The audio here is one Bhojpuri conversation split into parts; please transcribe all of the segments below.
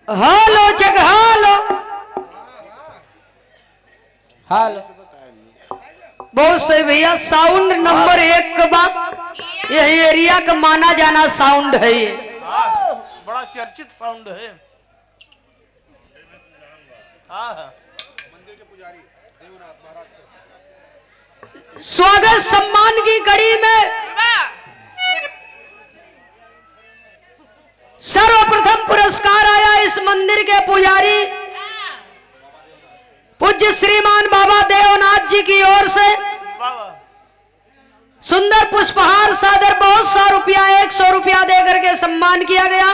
हालो जग हालो हालो बहुत सही भैया। साउंड नंबर 1 का यही एरिया का माना जाना साउंड है ये। बड़ा चर्चित साउंड है। स्वागत सम्मान की कड़ी में सर्वप्रथम पुरस्कार आया इस मंदिर के पुजारी पूज्य श्रीमान बाबा देवनाथ जी की ओर से सुंदर पुष्पहार सादर बहुत 100 रुपया 100 रुपया देकर के सम्मान किया गया।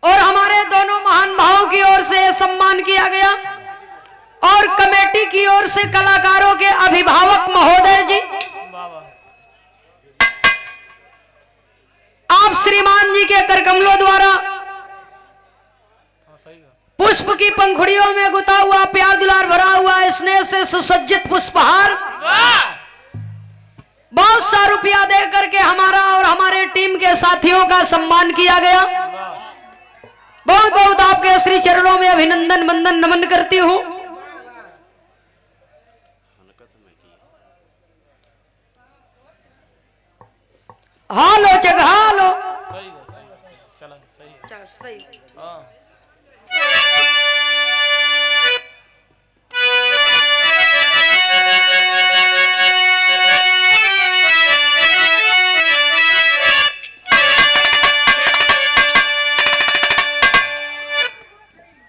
और हमारे दोनों महान भावों की ओर से यह सम्मान किया गया और कमेटी की ओर से कलाकारों के अभिभावक महोदय जी आप श्रीमान जी के करकमलों द्वारा पुष्प की पंखुड़ियों में गुथा हुआ प्यार दुलार भरा हुआ स्नेह से सुसज्जित पुष्पहार बहुत 100 रुपया दे करके हमारा और हमारे टीम के साथियों का सम्मान किया गया। बहुत बहुत आपके श्री चरणों में अभिनंदन वंदन नमन करती हूं। हालो जग हालो सही चला सही सही।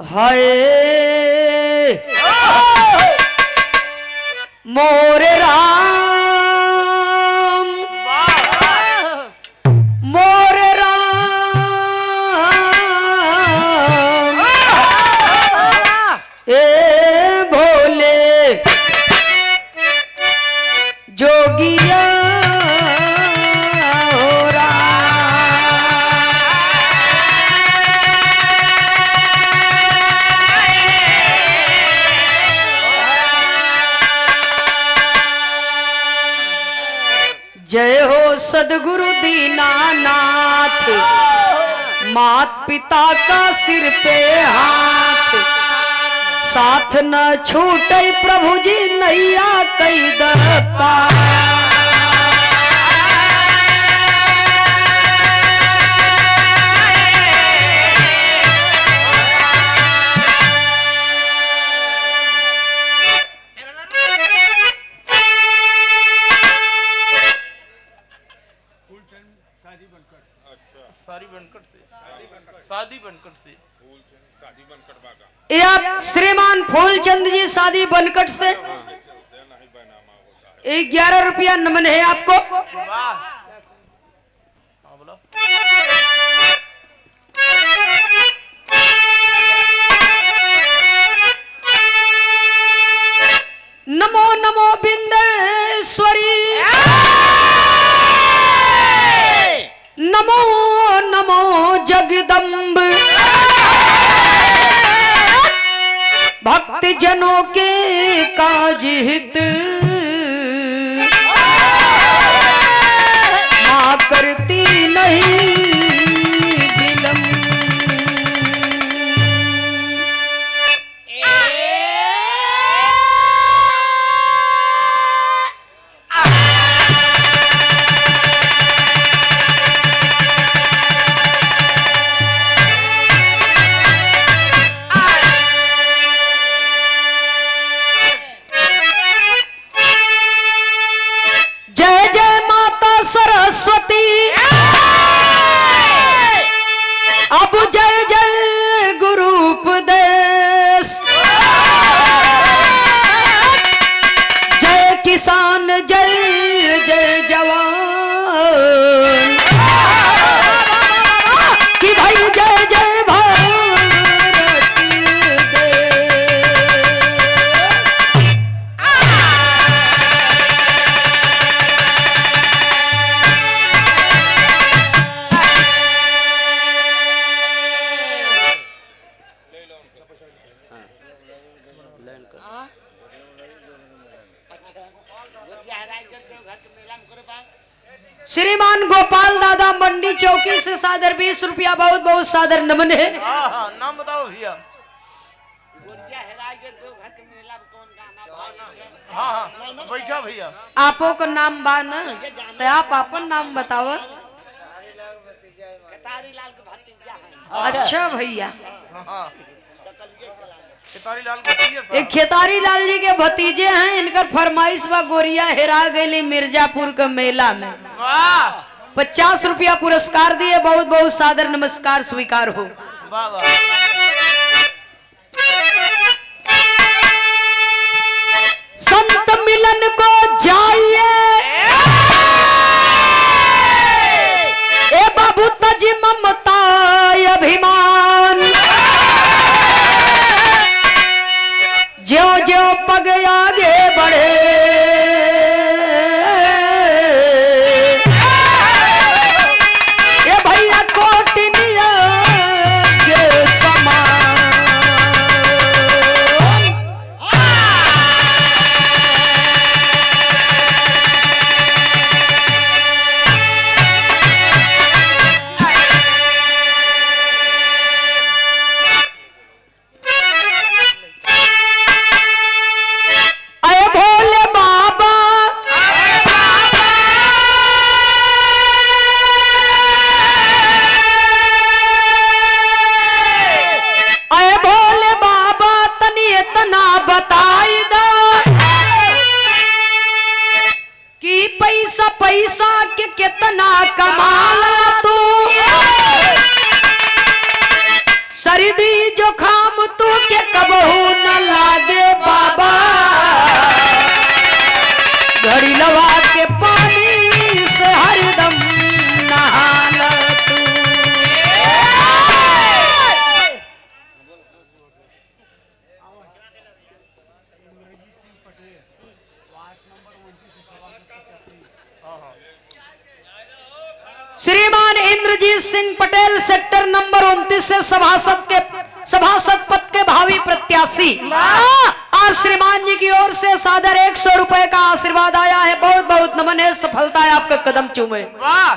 हाय मोरे राम मोरे राम ए भोले जोगिया जय हो सदगुरु दीनानाथ मात पिता का सिर पे हाथ साथ न छूटे प्रभु जी नैया कई दपा। शादी बनकट से ये आप श्रीमान फूलचंद जी शादी बनकट से 11 रुपया नमन है आपको। नमो नमो बिंदेश्वरी नमो नमो जगदम्ब भक्त जनों के काज हित मां करती नहीं विलंब। सरस्वती अब जय जय गुरु उपदेश जय किसान जय जय जवान कि भाई जय जय भारत श्रीमान गोपाल दादा सीता मंडी चौकी से सादर 20 रुपया बहुत बहुत सादर नमन है। हाँ हाँ नाम बताओ भैया। हाँ हाँ बैठा भैया। आपो का नाम बा ना तो आप अपन नाम बताओ। अच्छा भैया हाँ खेतारी लाल भतीजे साहब। एक खेतारी लाल जी के भतीजे हैं। इनकर फरमाइश बा गोरिया हेरा गई मिर्जापुर के मेला में। वाह 50 रुपया पुरस्कार दिए बहुत बहुत सादर नमस्कार स्वीकार हो। वाह वाह। संत मिलन को जाइए ए बाबू तज ममता अभिमान ज्यो ज्यो पग आगे बढ़े ये भैया कोटिनिया के समान। अय भोले बाबा अय भोले बाबा तनी इतना बताई दा कि पैसा पैसा के कितना कमाला तू सर्दी जोखाम तू के कबहू न लागे बाबा घड़ी लवा के पानी से हरदम नहाला तू। श्रीमान इंद्रजीत सिंह पटेल सेक्टर नंबर 29 से सभासद पद के भावी प्रत्याशी आप श्रीमान जी की ओर से सादर 100 रुपए का आशीर्वाद आया है। बहुत बहुत नमन है। सफलता है आपका कदम चूमे। वाह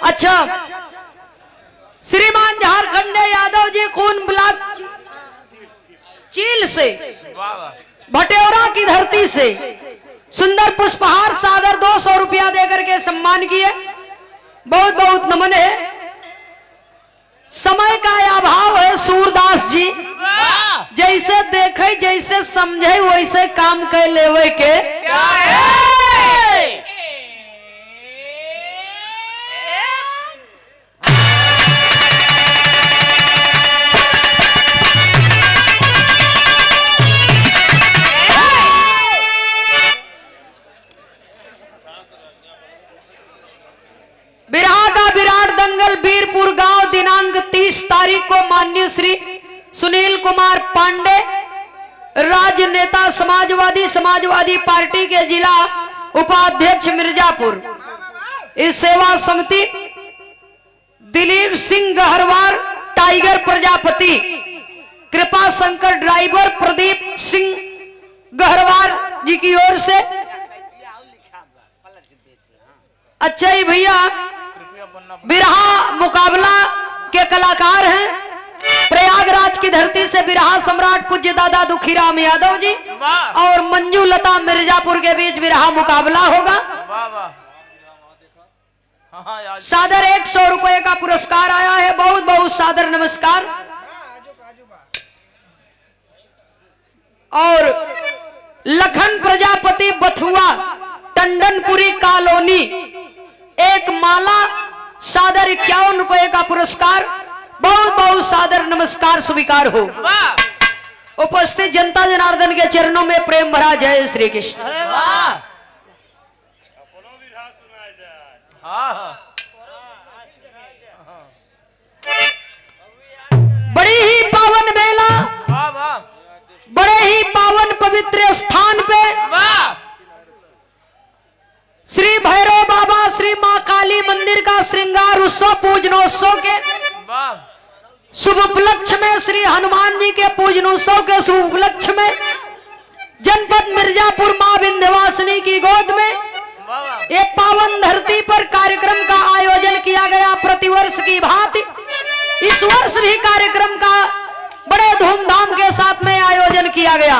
अच्छा श्रीमान झारखंड यादव जी खून ब्लॉक चील से वाह वाह। भटेौरा की धरती से सुंदर पुष्पहार सादर 200 रुपया देकर के सम्मान किए। बहुत बहुत नमन है। समय का अभाव है सूरदास जी जैसे देखे जैसे समझे वैसे काम कर लेवे के बिरहा का विराट दंगल बीरपुर गांव दिनांक 30 तारीख को माननीय श्री सुनील कुमार पांडे राजनेता समाजवादी पार्टी के जिला उपाध्यक्ष मिर्जापुर इस सेवा समिति दिलीप सिंह गहरवार टाइगर प्रजापति कृपा शंकर ड्राइवर प्रदीप सिंह गहरवार जी की ओर से। अच्छा ही भैया बिरहा मुकाबला के कलाकार हैं प्रयागराज की धरती से बिरहा सम्राट पूज्य दादा दुखीराम यादव जी और मंजू लता मिर्जापुर के बीच बिरहा मुकाबला होगा। सादर 100 रुपए का पुरस्कार आया है। बहुत बहुत सादर नमस्कार। और लखन प्रजापति बथुआ टंडनपुरी कॉलोनी एक माला सादर 51 रुपए का पुरस्कार। बहुत बहुत सादर नमस्कार स्वीकार हो। उपस्थित जनता जनार्दन के चरणों में प्रेम भरा जय श्री कृष्ण। बड़ी ही पावन बेला बड़े ही पावन पवित्र स्थान पे श्री भैरव बाबा श्री मां काली मंदिर का श्रृंगार उत्सव पूजनोत्सव के शुभ उपलक्ष्य में श्री हनुमान जी के पूजन उत्सव के शुभ उपलक्ष्य में जनपद मिर्जापुर मां विंध्यवासिनी की गोद में ये पावन धरती पर कार्यक्रम का आयोजन किया गया। प्रतिवर्ष की भांति इस वर्ष भी कार्यक्रम का बड़े धूमधाम के साथ में आयोजन किया गया,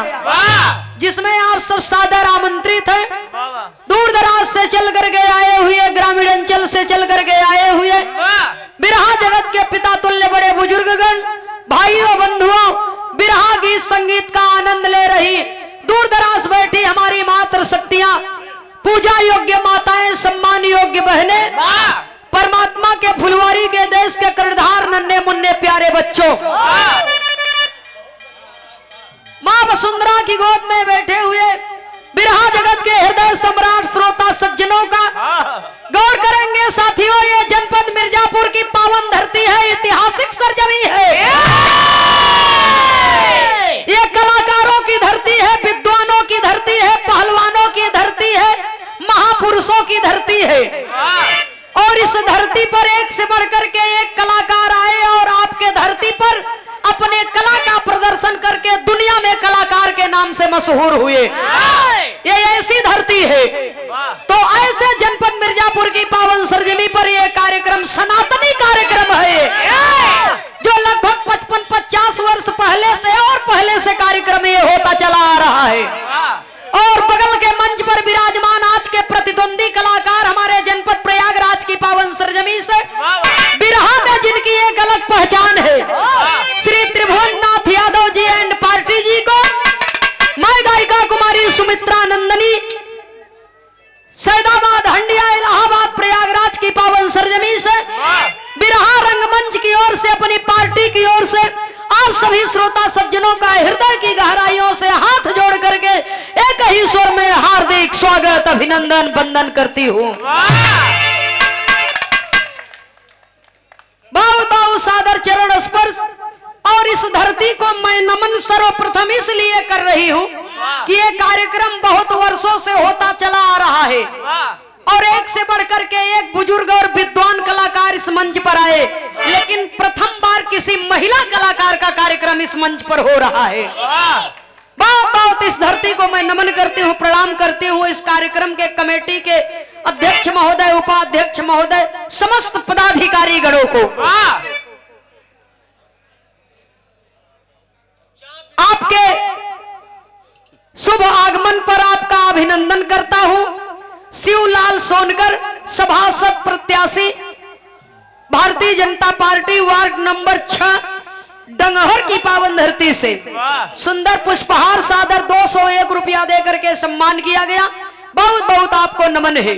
जिसमें आप सब सादर आमंत्रित हैं। दूर दराज से चल करके आए हुए, ग्रामीण अंचल से चल करके आए हुए बिरहा जगत के पिता तुल्य बड़े बुजुर्गगण, भाइयों बंधुओं, बिरहा गीत संगीत का आनंद ले रही दूर दराज बैठी हमारी मातृ शक्तियां, पूजा योग्य माताएं, सम्मान योग्य बहनें, परमात्मा के फुलवारी के देश के कर्णधार नन्हे मुन्ने प्यारे बच्चों, मां वसुंधरा की गोद में बैठे हुए बिरहा जगत के हृदय सम्राट श्रोता सज्जनों का गौर करेंगे साथियों। ये जनपद मिर्जापुर की पावन धरती है, ऐतिहासिक सरजमी है, ये कलाकारों की धरती है, विद्वानों की धरती है, पहलवानों की धरती है, महापुरुषों की धरती है। और इस धरती पर एक से बढ़कर के एक कलाकार आए और आपके धरती पर अपने कला का प्रदर्शन करके दुनिया में कलाकार के नाम से मशहूर हुए। ये ऐसी धरती है। तो ऐसे जनपद मिर्जापुर की पावन सरजमी पर यह कार्यक्रम सनातनी कार्यक्रम है, जो लगभग 55-50 वर्ष पहले से और पहले से कार्यक्रम ये होता चला आ रहा है। और बगल के मंच पर विराजमान आज के प्रतिद्वंदी कलाकार हमारे जनपद प्रयागराज की पावन सरजमी से बिरहा में जिनकी एक अलग पहचान है, श्री त्रिभुवन नाथ यादव जी एंड पार्टी जी को मैं गायिका कुमारी सुमित्रा नंदनी सैदाबाद, हंडिया, इलाहाबाद, प्रयागराज की पावन सरजमी से बिरहा रंगमंच की ओर से, अपनी पार्टी की ओर से आप सभी श्रोता सज्जनों का हृदय की गहराइयों से हाथ जोड़ करके एक ही स्वर में हार्दिक स्वागत, अभिनंदन, वंदन करती हूँ। बहुत बहुत सादर चरण स्पर्श। और इस धरती को मैं नमन सर्वप्रथम इसलिए कर रही हूँ कि ये कार्यक्रम बहुत वर्षों से होता चला आ रहा है और एक से बढ़कर के एक बुजुर्ग और विद्वान कलाकार इस मंच पर आए, लेकिन प्रथम बार किसी महिला कलाकार का कार्यक्रम इस मंच पर हो रहा है। बहुत बहुत इस धरती को मैं नमन करती हूँ, प्रणाम करती हूँ। इस कार्यक्रम के कमेटी के अध्यक्ष महोदय, उपाध्यक्ष महोदय, समस्त पदाधिकारी गणों को आपके शुभ आगमन पर आपका अभिनंदन करता हूं। शिवलाल सोनकर, सभासद प्रत्याशी, Bharatiya Janata party, ward number 6, डंगहर की पावन धरती से सुंदर पुष्पहार सादर 201 रुपया देकर के सम्मान किया गया। बहुत बहुत आपको नमन है।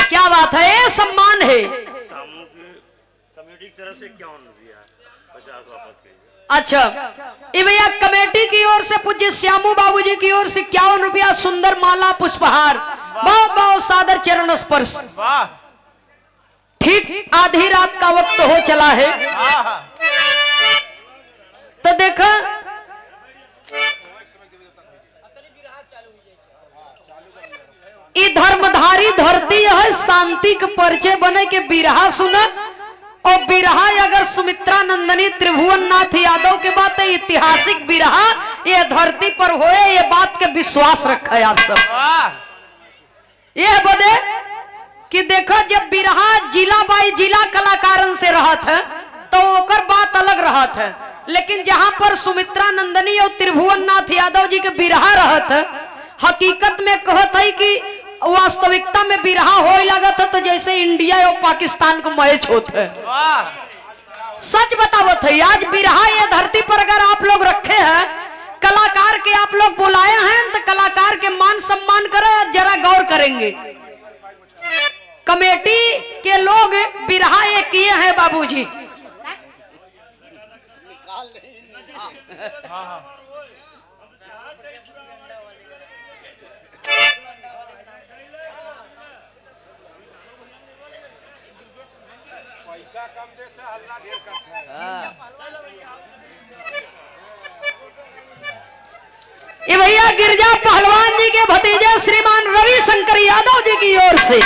क्या बात है, ये सम्मान है। कमेटी की तरफ से 51 रुपया 50 वापस कीजिए। अच्छा, ये भैया कमेटी की ओर से पूज्य श्यामू बाबूजी की ओर से 51 रुपया सुंदर माला पुष्पहार। बहुत बहुत सादर चरण स्पर्श। ठीक आधी रात का वक्त हो चला है, तो देखो धर्मधारी धरती है, शांति के परिचय बने के बिरहा सुने। और बिरहा अगर सुमित्रा नंदनी त्रिभुवन नाथ यादव के बात है, ऐतिहासिक बिरहा ये धरती पर होए, ये बात के विश्वास रखा है आप सब। ये बदे कि देखो जब बिरहा जिला बाई जिला कलाकारन से रहत है तो ओकर बात अलग रहत है, लेकिन जहां पर सुमित्रा नंदनी और त्रिभुवन नाथ यादव जी के बिरहा रहत है, हकीकत में कहत है कि वास्तविकता में बिरहा होए लगत है तो जैसे इंडिया और पाकिस्तान को मैच होता है। सच बतावत है, आज बिरहा ये धरती पर अगर आप लोग रखे हैं, कलाकार के आप लोग बुलाए हैं, तो कलाकार के मान सम्मान करें, जरा गौर करेंगे। कमेटी के लोग बिरहा ये किए हैं बाबूजी। पैसा कम देते हल्ला ढेर करता है। ये भैया भैया गिरजा पहलवान जी के भतीजे श्रीमान रविशंकर यादव जी की ओर से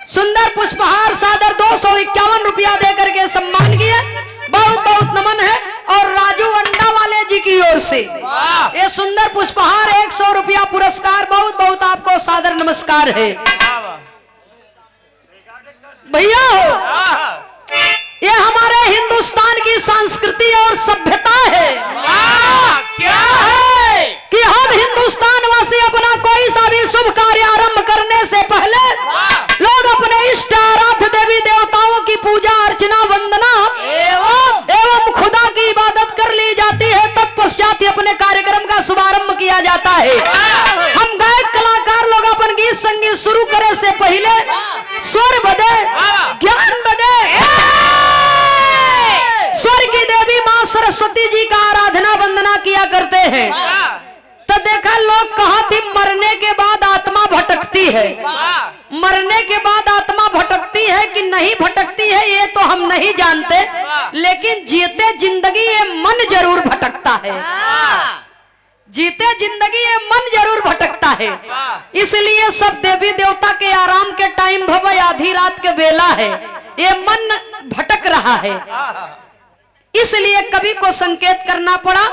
सुंदर पुष्पहार सादर 251 रुपया देकर के सम्मान किया। बहुत बहुत नमन है। और राजू अंडा वाले जी की ओर से ये सुंदर पुष्पहार 100 रुपया पुरस्कार। बहुत बहुत आपको सादर नमस्कार है भैया। हो ये हमारे हिंदुस्तान की संस्कृति और सभ्यता है। क्या है कि हम हिंदुस्तान वासी अपना कोई सा भी शुभ कार्य आरंभ करने से पहले लोग अपने इष्ट आराध्य देवी देवताओं की पूजा अर्चना वंदना एवं खुदा की इबादत कर ली जाती है। तत्पश्चात अपने कार्यक्रम का शुभारंभ किया जाता है। हम गायक कलाकार लोग अपन गीत संगीत शुरू करे से पहले स्वर बदे ज्ञान बदे स्वर की देवी मां सरस्वती जी का आराधना वंदना किया करते हैं। तो देखा लोग कहा थी मरने के बाद आत्मा भटकती है। मरने के बाद आत्मा भटकती है कि नहीं भटकती है ये तो हम नहीं जानते, लेकिन जीते जिंदगी ये मन जरूर भटकता है। जीते जिंदगी ये मन जरूर भटकता है। इसलिए सब देवी देवता के आराम के टाइम भव आधी रात के बेला है, ये मन भटक रहा है। इसलिए कवि को संकेत करना पड़ा।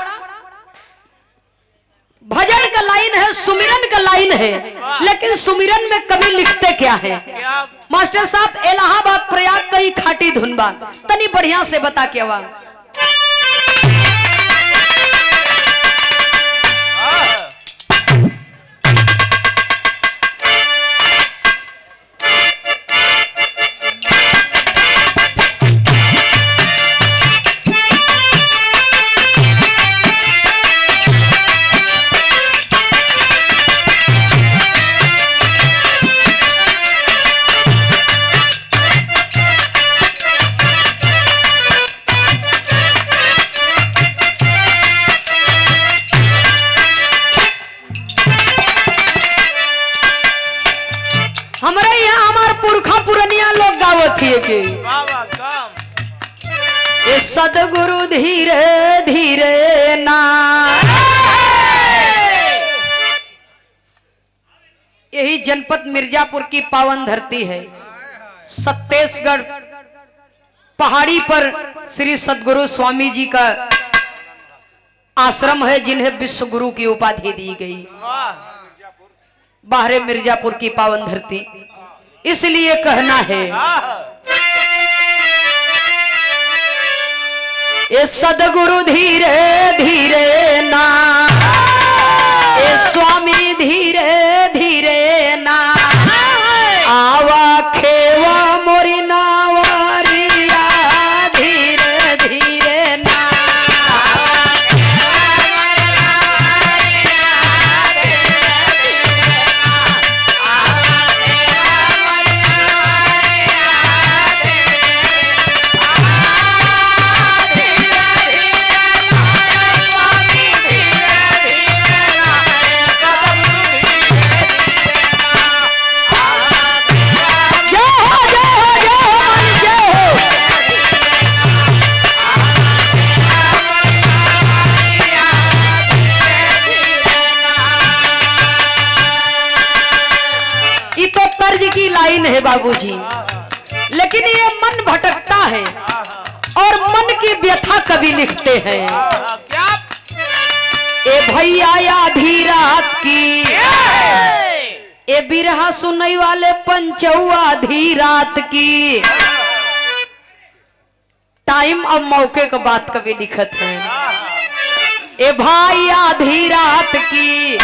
भजन का लाइन है, सुमिरन का लाइन है, लेकिन सुमिरन में कवि लिखते क्या है? मास्टर साहब इलाहाबाद प्रयाग कई खाटी धुनबा तनी बढ़िया से बता के वा। ये सदगुरु धीरे धीरे ना, यही जनपद मिर्जापुर की पावन धरती है। छत्तीसगढ़ पहाड़ी पर श्री सदगुरु स्वामी जी का आश्रम है, जिन्हें विश्व गुरु की उपाधि दी गई। बाहरे मिर्जापुर की पावन धरती, इसलिए कहना है ये सदगुरु धीरे धीरे ना, ये स्वामी धीरे धीरे ना, आवा खेवा मोरी नावरिया धीरे धीरे ना। है बाबूजी, लेकिन ये मन भटकता है और मन की व्यथा कभी लिखते हैं। क्या ए भैया आधी रात की ए बिरहा सुनई वाले पंचौआ आधी रात की, टाइम और मौके का बात कभी लिखत है। ए भाई आधी रात की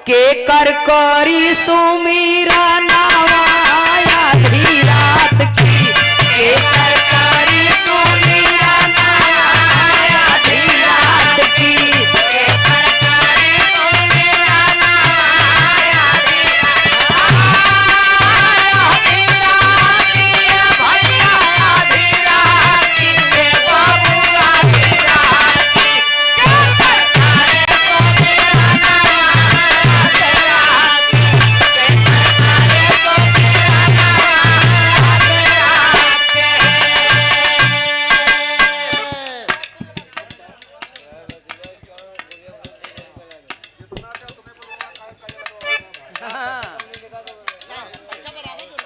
के कर करी सुमीरा नावा, आधी रात की के कर करी सुमीरा नावा, आधी रात की के कर करी सुमीरा नावा, आधी रात की भैया आधी रात की के बाबू आधी रात की के कर करे सुमीरा नावा, आधी रात की के कर करे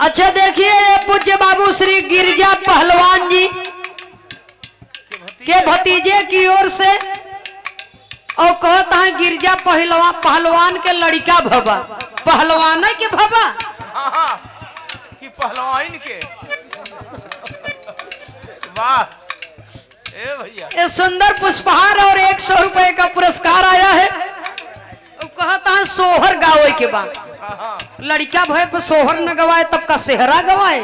अच्छा देखिए ये पूज्य बाबू श्री गिरजा पहलवान जी के भतीजे की ओर से और कहता है गिरजा पहलवान के लड़का भबा पहलवान है के भबा हाँ हाँ कि पहलवान के वाह ए भैया ये सुंदर पुष्पहार और 100 रुपए का पुरस्कार आया है। वो कहता है सोहर गावे के बाद हाँ हाँ लड़का भय पर सोहर न गवाए तब का सेहरा गवाए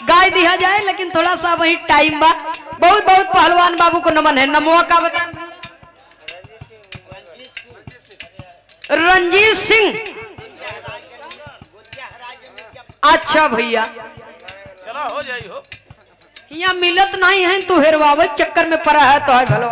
गाय दिया जाए लेकिन थोड़ा सा वही टाइम बा। बहुत बहुत पहलवान बाबू को नमन है। नमो का बता रंजीत सिंह। अच्छा भैया चलो हो जाई हो यहाँ मिलत नहीं है तू हेरवावे चक्कर में पड़ा है तो है भलो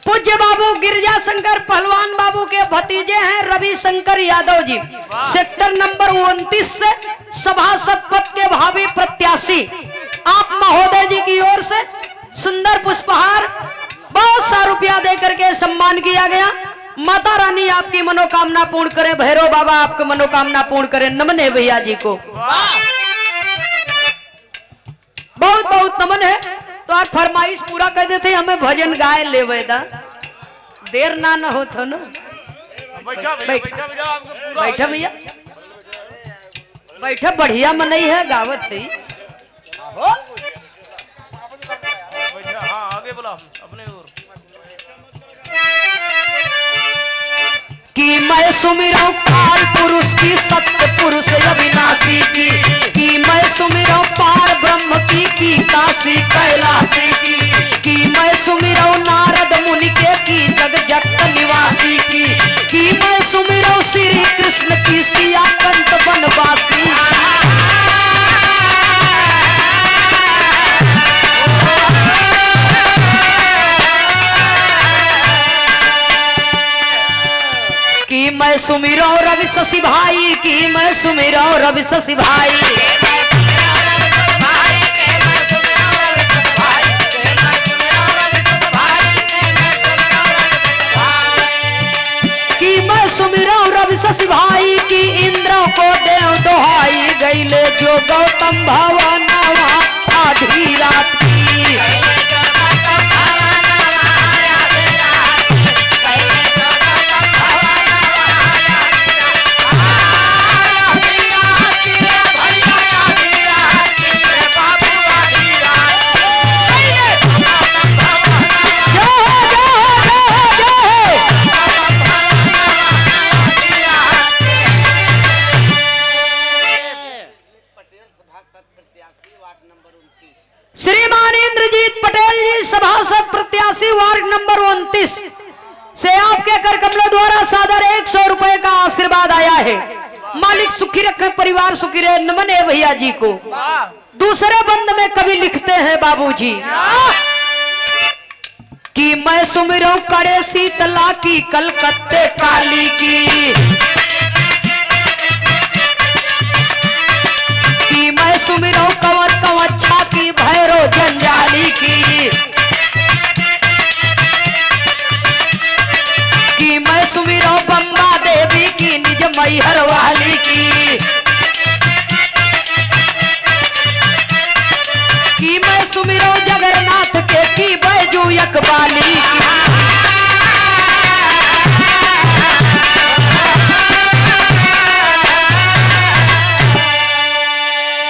पूज्य बाबू गिरजा शंकर पहलवान बाबू के भतीजे हैं रवि शंकर यादव जी सेक्टर नंबर 29 से सभासद पद के भावी प्रत्याशी आप महोदय जी की ओर से सुंदर पुष्पहार बहुत सा रुपया देकर के सम्मान किया गया। माता रानी आपकी मनोकामना पूर्ण करे भैरव बाबा आपकी मनोकामना पूर्ण करे। नमन है भैया जी को बहुत बहुत नमन है। तो आज फरमाइश पूरा कर देते हमें भजन गाय ले वेदा देर ना न हो तो ना बैठा भैया बैठा भैया आपको पूरा बैठा भैया बैठा बढ़िया मन नहीं है गावत थी बैठा हाँ आगे बोला अपने ओर कि मैं सुमिरौ काल पुरुष की सत्य पुरुष अविनाशी की मैं सुमिरौ पार ब्रह्म की काशी कैलाशी की मैं सुमिरौ नारद मुनि की जग जगत निवासी की मैं सुमिरौ श्री कृष्ण की सिया कंत बनवासी। कि मैं सुमिरो रवि शशि भाई की मैं सुमिरो रवि शशि भाई कि मैं सुमिरो रवि शशि भाई की इंद्र को देव दोहाई गईले जो गौतम भवनवा आधी रात की श्रीमान इंद्रजीत पटेल जी सभासद प्रत्याशी वार्ड नंबर 29 से आपके कर कमलों द्वारा सादर 100 रुपए का आशीर्वाद आया है। मालिक सुखी रखे परिवार सुखी रहे। नमन है भैया जी को। दूसरे बंद में कभी लिखते हैं बाबूजी कि मैं सुमिरो करे शीतला की कलकत्ते काली की मैं सुमिरो कंवर कंवच्छा की भैरो जंजाली की मैं सुमिरो बम्बा देवी की निज मैहर वाली की मैं सुमिरो जगन्नाथ के की बैजू यकबाली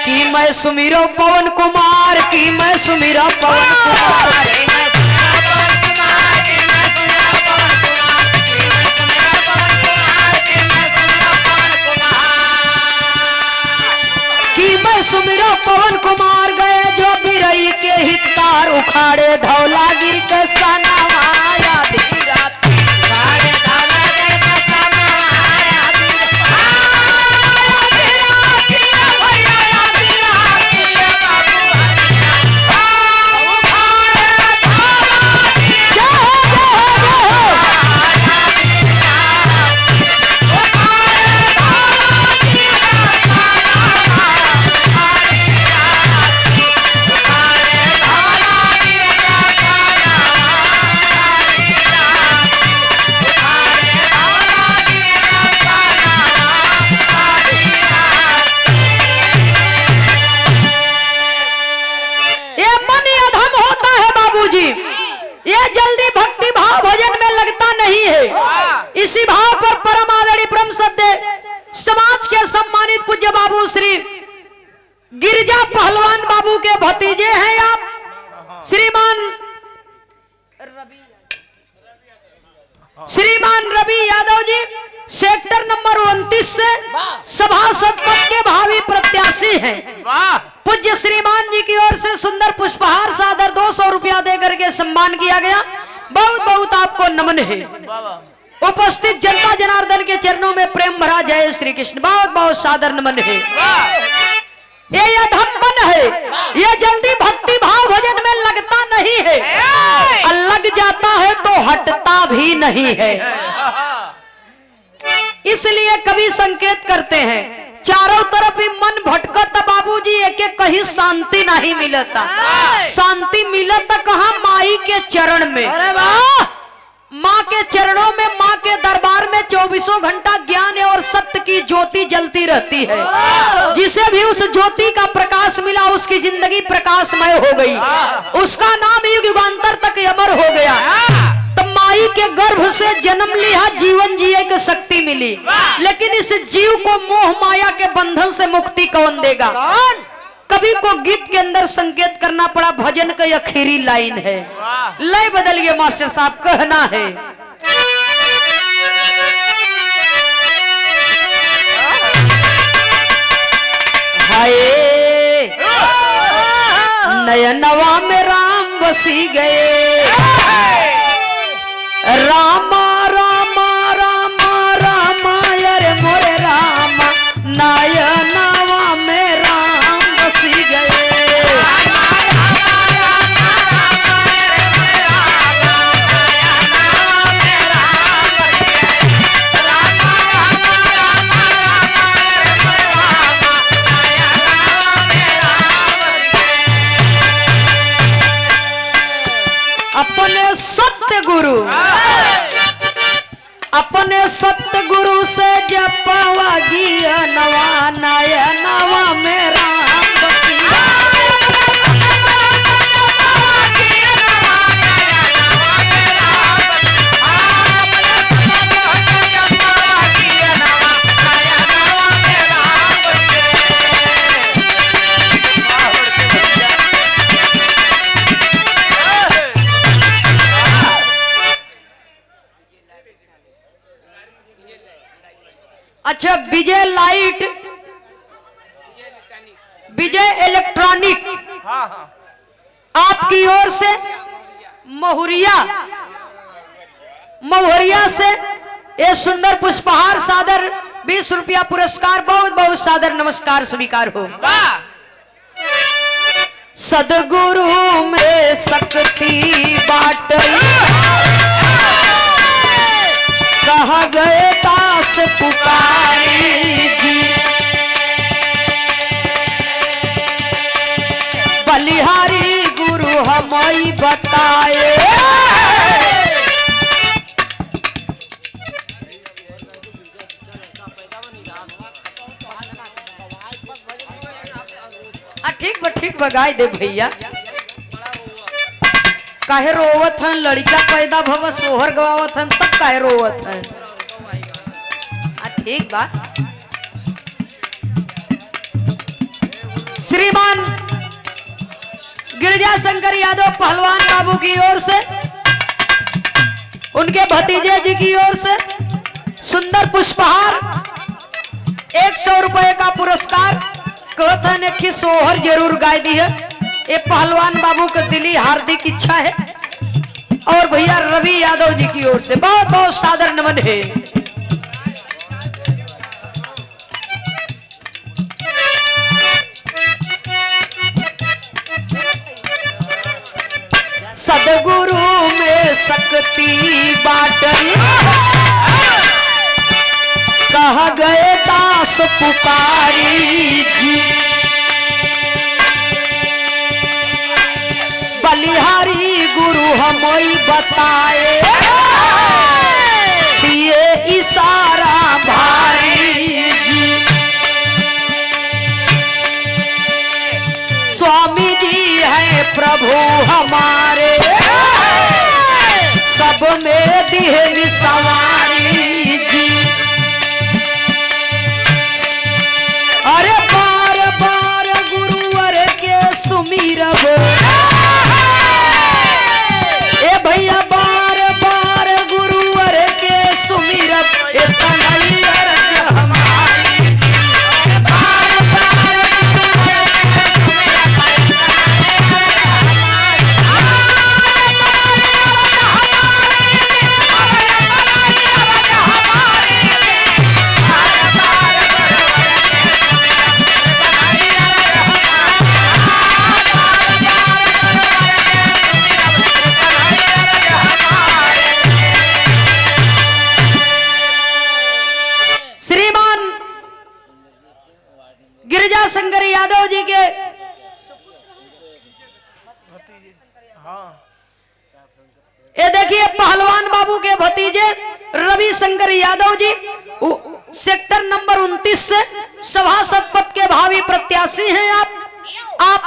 की मैं सुमिरो पवन कुमार की मैं सुमिरो पवन कुमार की मैं सुमिरो पवन कुमार गए जो बिरई के हितार उखाड़े धौलागिर के सना माया दी रात बाबू श्री गिरजा पहलवान बाबू के भतीजे हैं आप श्रीमान रवि यादव जी सेक्टर नंबर 29 से सभासद पद के भावी प्रत्याशी हैं। वाह पूज्य श्रीमान जी की ओर से सुंदर पुष्पहार सादर 200 रुपया देकर के सम्मान किया गया। बहुत बहुत आपको नमन है। वाह वाह उपस्थित जनता जनार्दन के चरणों में प्रेम भरा जय श्री कृष्ण। बहुत बहुत सादर नमन है। ये अधम्मन है, ये जल्दी भक्ति भाव भजन में लगता नहीं है, और लग जाता है तो हटता भी नहीं है। इसलिए कवि संकेत करते हैं चारों तरफ ही मन भटकता बाबूजी, एक एक कहीं शांति नहीं मिलता। शांति मिलता कहाँ? माई के चरण में। अरे वाह! माँ के चरणों में, माँ के दरबार में 24 घंटा ज्ञान और सत्य की ज्योति जलती रहती है। जिसे भी उस ज्योति का प्रकाश मिला उसकी जिंदगी प्रकाशमय हो गई, उसका नाम युग युगांतर तक अमर हो गया। तो माई के गर्भ से जन्म लिया, जीवन जिए की शक्ति मिली, लेकिन इस जीव को मोह माया के बंधन से मुक्ति कौन देगा? कवि को गीत के अंदर संकेत करना पड़ा। भजन का आखिरी लाइन है, लय बदल गए मास्टर साहब, कहना है हाय नयनवा में राम बसी गए, रामा रामा रामा रामा अरे मोरे रामा, नयनवा में राम बसी गए। अपने सत्य गुरु से जपवा गिया नवा, नयनवा में राम बसी। अच्छा, विजय लाइट, विजय इलेक्ट्रॉनिक हाँ हाँ आपकी ओर से महुरिया से ये सुंदर पुष्पहार सादर 20 रुपया पुरस्कार। बहुत बहुत सादर नमस्कार स्वीकार हो। वाह सदगुरु में शक्ति बाटई, कहा गए दास पुकारी जी, बलिहारी गुरु हमई बताए। ठीक बगाई दे भैया, काहे रोवत हन? लड़का पैदा भव सोहर गवावत हन, तब काहे रोवत हन? ठीक बा। श्रीमान गिरजा शंकर यादव पहलवान बाबू की ओर से, उनके भतीजे जी की ओर से सुंदर पुष्पहार 100 रुपए का पुरस्कार। कहता ने कि सोहर जरूर गाय दी है, ये पहलवान बाबू का दिली हार्दिक इच्छा है। और भैया रवि यादव जी की ओर से बहुत बहुत सादर नमन है। सदगुरु में शक्ति बाटई, कह गए दास पुकारी जी, बलिहारी गुरु हमई बताए, दिए इशारा भारी जी। स्वामी जी है प्रभु हमारे, सब में दिहे सवारी जी। अरे शंकर यादव जी के भतीजे हाँ ये देखिए पहलवान बाबू के भतीजे रवि शंकर यादव जी सेक्टर नंबर 29 से सभासद पद के भावी प्रत्याशी हैं आप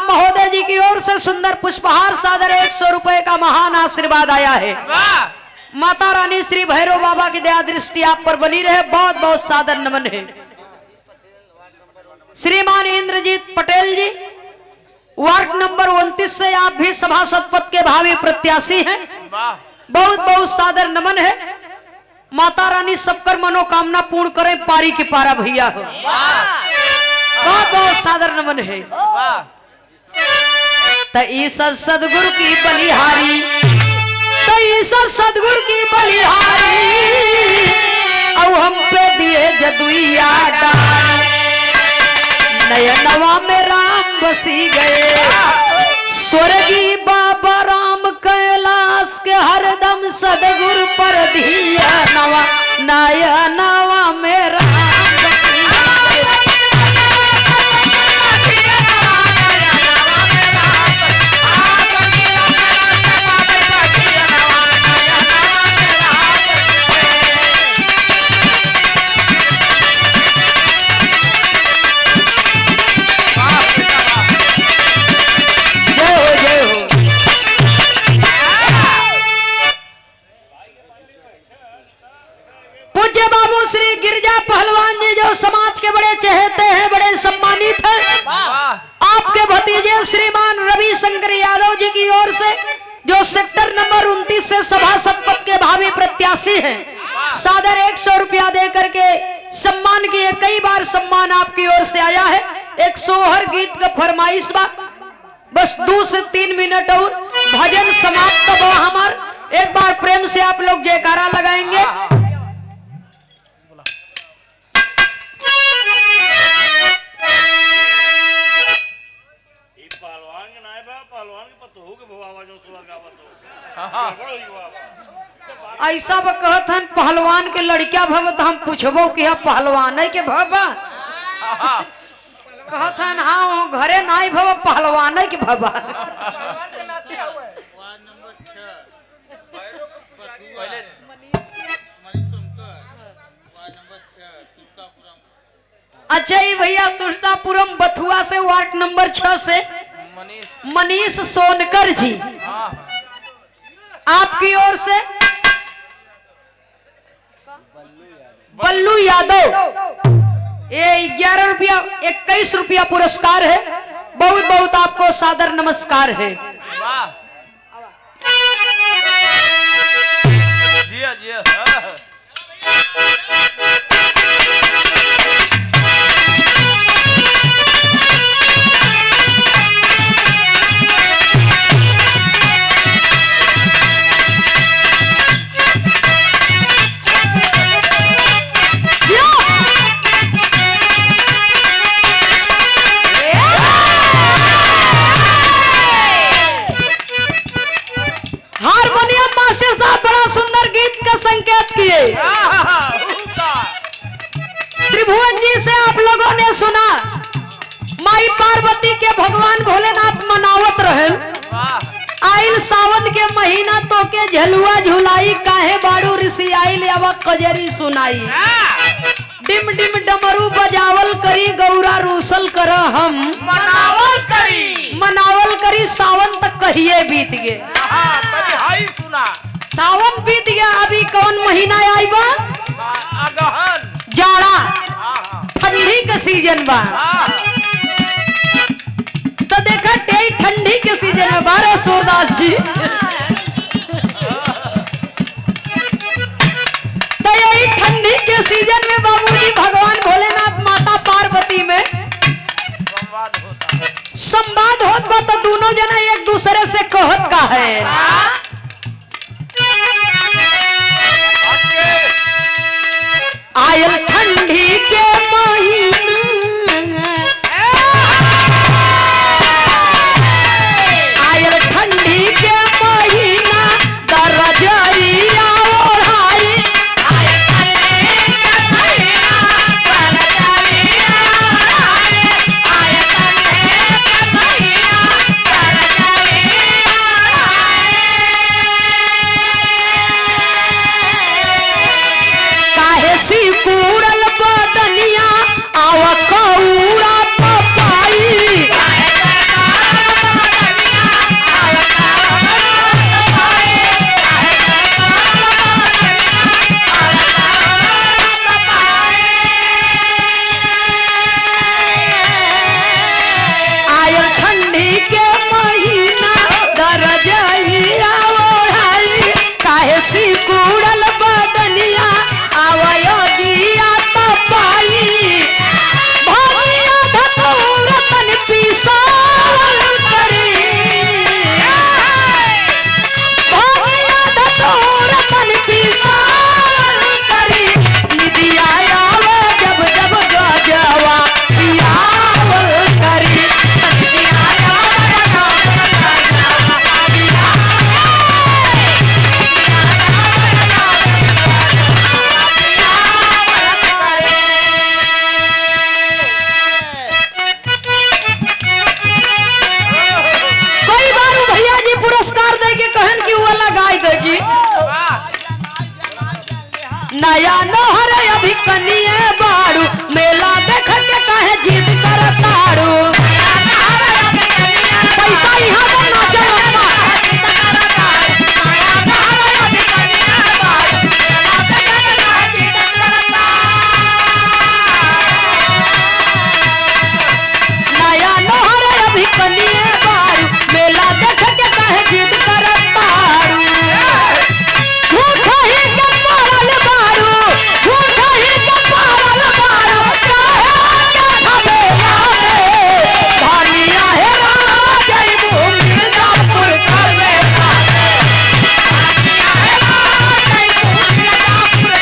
महोदय जी की ओर से सुंदर पुष्पहार सादर 100 रुपए का महान आशीर्वाद आया है। वाह माता रानी श्री भैरव बाबा की दया दृष्टि आप पर बनी रहे, बहुत बहुत सादर नमन है। श्रीमान इंद्रजीत पटेल जी वार्ड नंबर 29 से आप भी सभासद पद के भावी प्रत्याशी हैं, वाह बहुत बहुत सादर नमन है। माता रानी सबकर मनोकामना पूर्ण करें, पारी की पारा भैया हो, बहुत बहुत सादर नमन है। वाह तो ये सब सदगुरु की बलिहारी, तो ये सब सदगुरु की बलिहारी, और हम पे दिए जदुइया डाल, नयनवा में राम बसी गए, स्वर्गीय बाबा राम कैलाश के हरदम सदगुरु पर दिया नवा, नयनवा में राम बसी गए। श्री गिरजा पहलवान जी जो समाज के बड़े चहेते हैं, बड़े सम्मानित हैं, आपके भतीजे श्रीमान रवि शंकर यादव जी की ओर से जो सेक्टर नंबर 29 से सभासद पद के भावी प्रत्याशी हैं, सादर 100 रुपया दे करके सम्मान किए। कई बार सम्मान आपकी ओर से आया है। एक सोहर गीत का फरमाइश बा, बस 2 से 3 मिनट और भजन समाप्त हो हमार। एक बार प्रेम से आप लोग जयकारा लगाएंगे। ऐसा कहत हन पहलवान के लड़किया भव, तो हम पूछबो कि पहलवान है के भवा, कहत हन हाँ घरे नाई भव पहलवान है के भवा। अच्छा ये भैया सुल्तापुरम बथुआ से वार्ड नंबर 6 से मनीष सोनकर जी आपकी ओर से बल्लू यादव ये 11 रुपया 21 रुपया पुरस्कार है। बहुत बहुत आपको सादर नमस्कार है। जिया जिया सुंदर गीत का संकेत किए। त्रिभुवन जी से आप लोगों ने सुना, माई पार्वती के भगवान भोलेनाथ मनावत रहे, आइल सावन के महीना तो के झलुआ झुलाई, काहे बाड़ू ऋषि आइल अब कजरी सुनाई, डिम डिम डमरू बजावल करी, गौरा रूसल कर हम मनावल करी, सावन तक कहिए बीत गए। सावन बीत गया, अभी कौन महीना आई बा? जाड़ा, ठंडी का सीजन बा। तो देखा ठंडी के सीजन में बारे सूरदास जी तो यही ठंडी के सीजन में बाबूजी भगवान भोलेनाथ माता पार्वती में संवाद होत बा, तो दोनों जना एक दूसरे से कहत का है, आयल ठंडी के महीना, आयल ठंडी के महीना, दरजरिया ओढ़ाई, आयल ठंडी के महीना, दरजरिया ओढ़ाई, आयल भाई देखिए वाह नया नहर अभी कनिए बारू मेला देख के कहे जिद कर तारू पैसा यहाँ पर ना चलता नया नहर अभी कनिए बारू मेला देख के कहे जिद कर तारू झूठा ही के पारल बारू झूठा ही के पारल बारू काहे के छबेला में धानिया है राजई मिर्जापुर करवे धानिया है राजई मिर्जापुर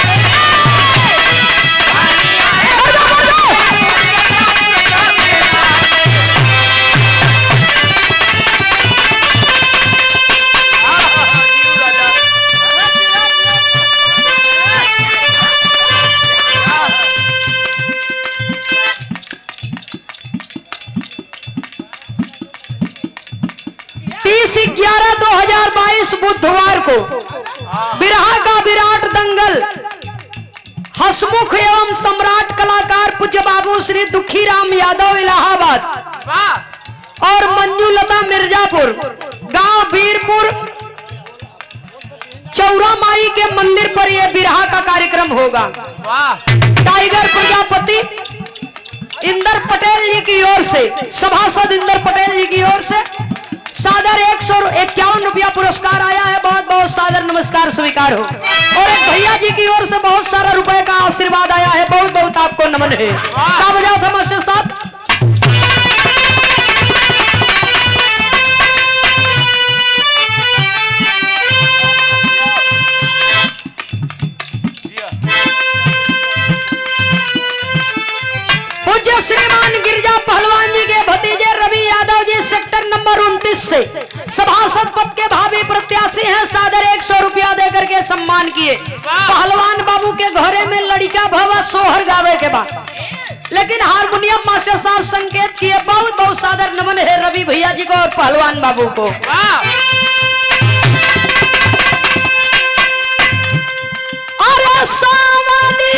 तीस 11/2022 बुधवार को बिरहा का विराट दंगल हसमुख एवं सम्राट कलाकार पूज्य बाबू श्री दुखीराम यादव इलाहाबाद वाह और मंजूलता मिर्जापुर गांव वीरपुर चौरा माई के मंदिर पर यह बिरहा का कार्यक्रम होगा। वाह टाइगर प्रजापति इंदर पटेल जी की ओर से सभासद इंदर पटेल जी की ओर से सादर 151 रुपया पुरस्कार आया है। बहुत बहुत सादर नमस्कार स्वीकार हो। और एक भैया जी की ओर से बहुत सारा रुपए का आशीर्वाद आया है। बहुत बहुत आपको नमन है। क्या बजा था मास्टर साहब? पूज्य श्रीमान गिरजा पहलवान जी के भतीजे रवि यादव जी सेक्टर नंबर 29 से सभासद पद के भावी प्रत्याशी हैं। सादर 100 रुपया देकर के सम्मान किए। पहलवान बाबू के घरे में लड़का भवा सोहर गावे के बाद लेकिन हारमोनियम मास्टर साहब संकेत किए। बहुत बहुत सादर नमन है रवि भैया जी को और पहलवान बाबू को। अरे सावनी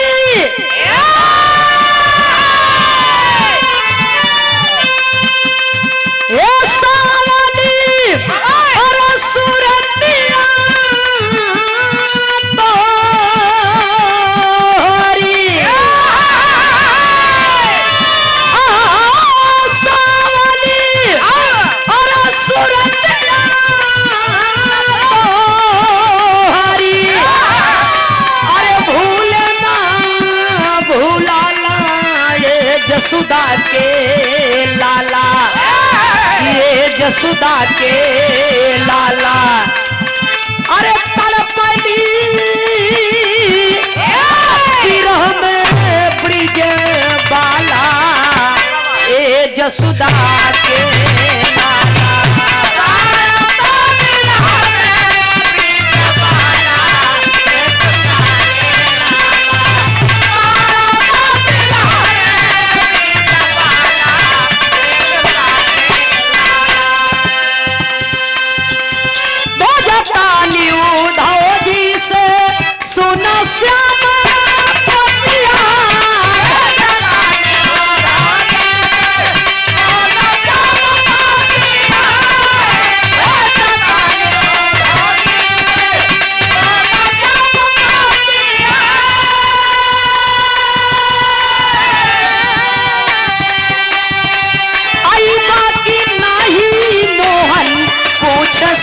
ए सावनी अरे सुरतिया तोरी सावनी अरे सुरतिया तोरी अरे भूलना भूलाला ये जसुदा के लाला ये जसुदा के लाला अरे तड़पली विरह में ब्रिज बाला ये जसुदा के लाला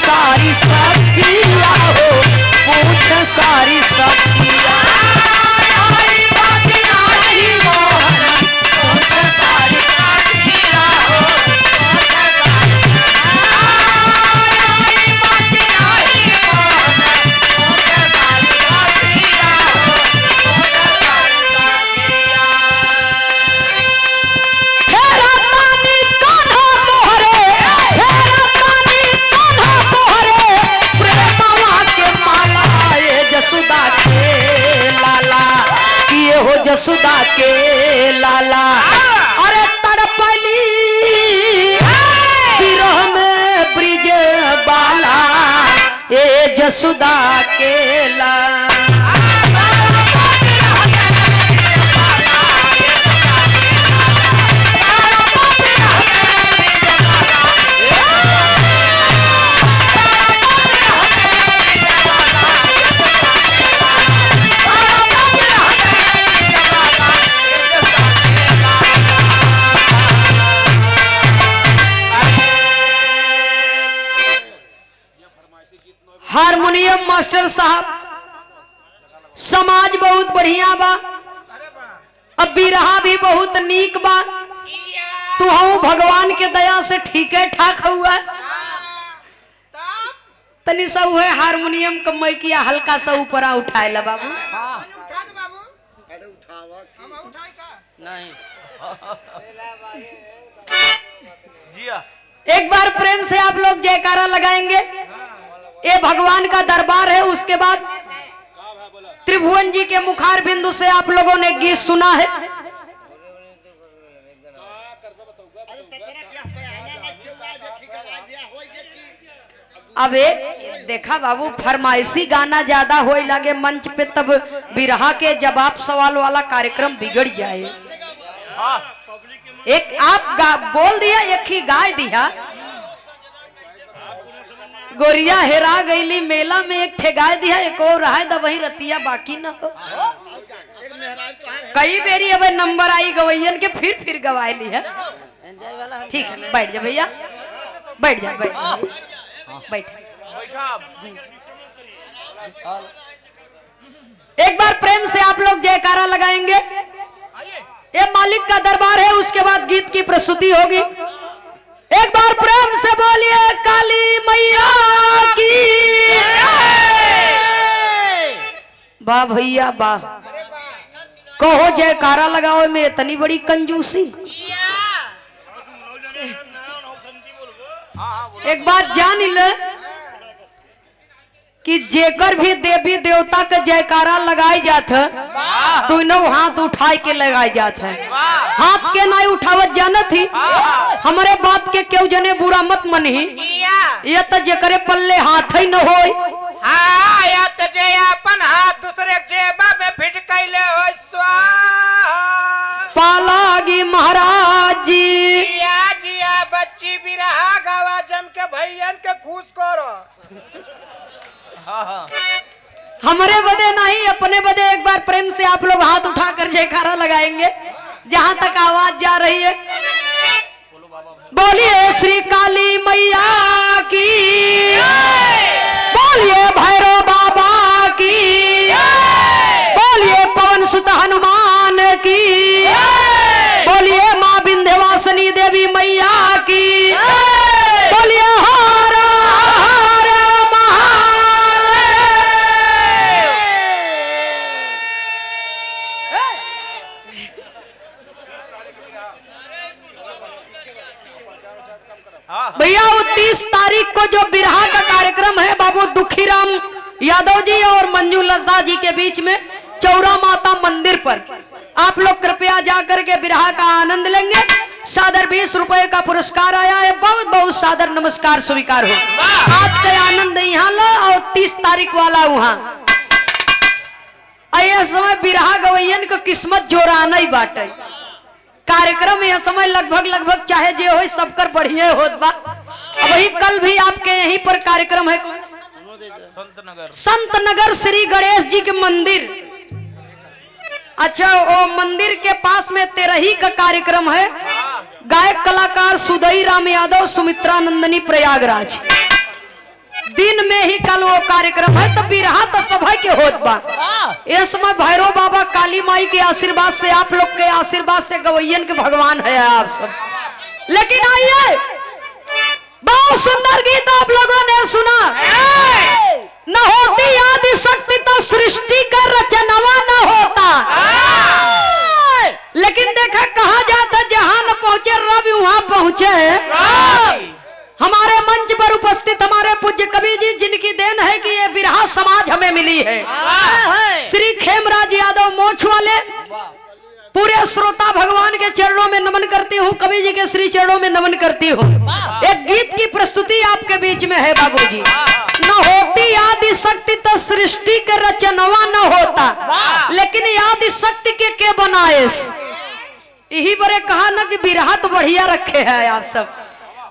सारी सखिया हो पूछ सारी सखिया आई बात नाही मोहन पूछ सारी सखिया हो पूछ सारी आई बात नाही मोहन पूछ सारी सखिया हो पूछ सारी सखिया हेरा तानी कान्हा मोहरे हेरा तानी कान्हा मोहरे प्रेमवा के माला ये जसुदा के लाला ये हो जसुदा के लाला अरे तड़पली विरह में ब्रिज बाला ये यशोदा के लाल। हारमोनियम मास्टर साहब, समाज बहुत बढ़िया बा, अब बिरहा भी बहुत नीक बा। तू भगवान के दया से ठीके ठाक हुआ। तनी सा हुए हारमोनियम कमई किया हल्का सा ऊपर उठाए ला बाबू। नहीं जिया एक बार प्रेम से आप लोग जयकारा लगाएंगे। ये भगवान का दरबार है। उसके बाद त्रिभुवन जी के मुखार बिंदु से आप लोगों ने गीत सुना है। अब एक देखा बाबू, फरमाइशी गाना ज्यादा होए लगे मंच पे तब बिरहा के जवाब सवाल वाला कार्यक्रम बिगड़ जाए। एक आप बोल दिया, एक ही गाय दिया। गोरिया हेरा गईली मेला में एक ठेगाय दिया, एक और रहा था वही रतिया बाकी न हो। कई बेरी अब नंबर आई गवैयन के फिर गवाए ली है। ठीक है, बैठ जा भैया, बैठ जा, बैठ बैठ। एक बार प्रेम से आप लोग जयकारा लगाएंगे। ये मालिक का दरबार है। उसके बाद गीत की प्रस्तुति होगी। एक बार प्रेम से बोलिए काली मैया की। वाह भैया वाह, कहो जयकारा लगाओ में इतनी बड़ी कंजूसी। एक बात जान ले कि जेकर भी देवी देवता का जयकारा लगाई जात है, दोनों हाथ उठाए के लगाई जात है। हाथ के नहीं उठावत जानत थी। हमारे बात के क्यों जने बुरा मत मनही। ये तो जेकरे पल्ले हाथ ही न होए। हाँ, या तो जे अपन हाथ दूसरे जेबा में फिट कैले हो स्वाहा। पालागी महाराज जी। जिया बच्ची बिरहा गावा जम के भैयन के खुश करो। हमारे बदे नहीं, अपने बदे एक बार प्रेम से आप लोग हाथ उठाकर जयकारा लगाएंगे जहां तक आवाज जा रही है। बोलिए श्री काली मैया की, बोलिए भैरव बाबा की, बोलिए पवन सुत हनुमान की, बोलिए माँ विंध्यवासिनी देवी मैया की, बोलिए हर हर भैया। 29 तारीख को जो बिरहा का कार्यक्रम है बाबू दुखीराम यादव जी और मंजू लता जी के बीच में चौरा माता मंदिर पर, आप लोग कृपया जाकर के बिरहा का आनंद लेंगे। सादर 20 रुपए का पुरस्कार आया है। बहुत बहुत सादर नमस्कार स्वीकार हो। आज का आनंद यहाँ लो और 30 तारीख वाला वहाँ। यह समय बिरहा गवैयन को किस्मत जोराना ही बाटे। कार्यक्रम यह समय लगभग चाहे जे हो सबकर बढ़िया होत बा। अब वही कल भी आपके यहीं पर कार्यक्रम है। संत नगर श्री गणेश जी के मंदिर। अच्छा, वो मंदिर के पास में तेरही का कार्यक्रम है। गायक कलाकार सुदई राम यादव, सुमित्रा नंदनी, प्रयागराज। दिन में ही कल वो कार्यक्रम है। तो बिरहा तो सभा के होत बा। इस समय भैरव बाबा काली माई के आशीर्वाद से, आप लोग के आशीर्वाद से गवैयन के भगवान है आप सब। लेकिन आइए, बहुत सुंदर गीत आप लोगों ने सुना। न होती आदि शक्ति तो सृष्टि का रचनवा न होता। लेकिन देखा कहा जाता जहां न पहुंचे रब वहां पहुंचे। हमारे मंच पर उपस्थित हमारे पूज्य कवि जी, जिनकी देन है कि ये बिरहा समाज हमें मिली है। श्री खेमराज यादव मोछ वाले, पूरे श्रोता भगवान के चरणों में नमन करती हूँ। कवि जी के श्री चरणों में नमन करती हूँ। एक गीत की प्रस्तुति आपके बीच में है बाबूजी। न होती आदि शक्ति तो सृष्टि के रचनवा न होता, लेकिन आदि शक्ति के बनाए। यही बड़े कहा ना कि बिरहा तो बढ़िया रखे हैं आप सब।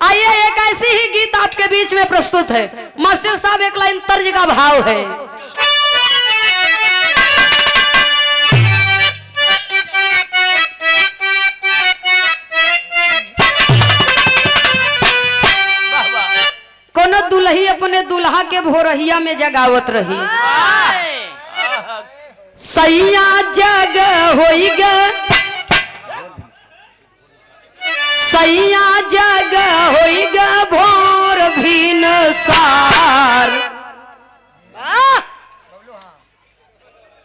आइए एक ऐसी ही गीत आपके बीच में प्रस्तुत है। मास्टर साहब एक लाइन तर्ज का भाव है। कोनो दुल्ही अपने दुल्हा के भोरहिया में जगावत रही। सैया जग होई ग, सैया जग होई ग भोर भीन सार।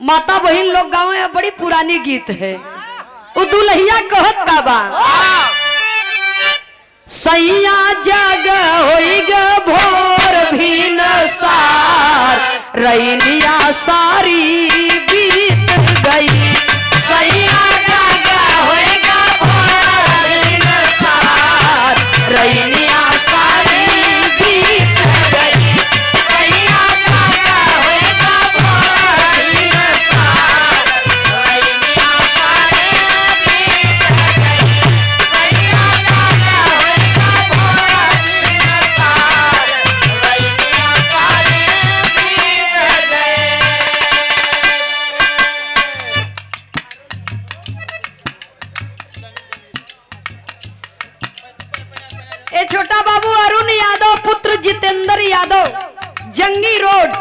माता बहन लोग गाँव में बड़ी पुरानी गीत है। वो दुल्हिया कहत का बा, सैया जग होई ग भोर भीन सार, रैनिया सारी बीत गई। सैया जग होई ग भोर भीन सार, रैनिया सारी बीत गई। सैया जग होई ग भोर भीन सार, रैनिया सारी बीत गई। सैया जग होई ग भोर भीन सार, रैनिया सारी बीत गई। ए छोटा बाबू अरुण यादव पुत्र जितेंद्र यादव, जंगी रोड,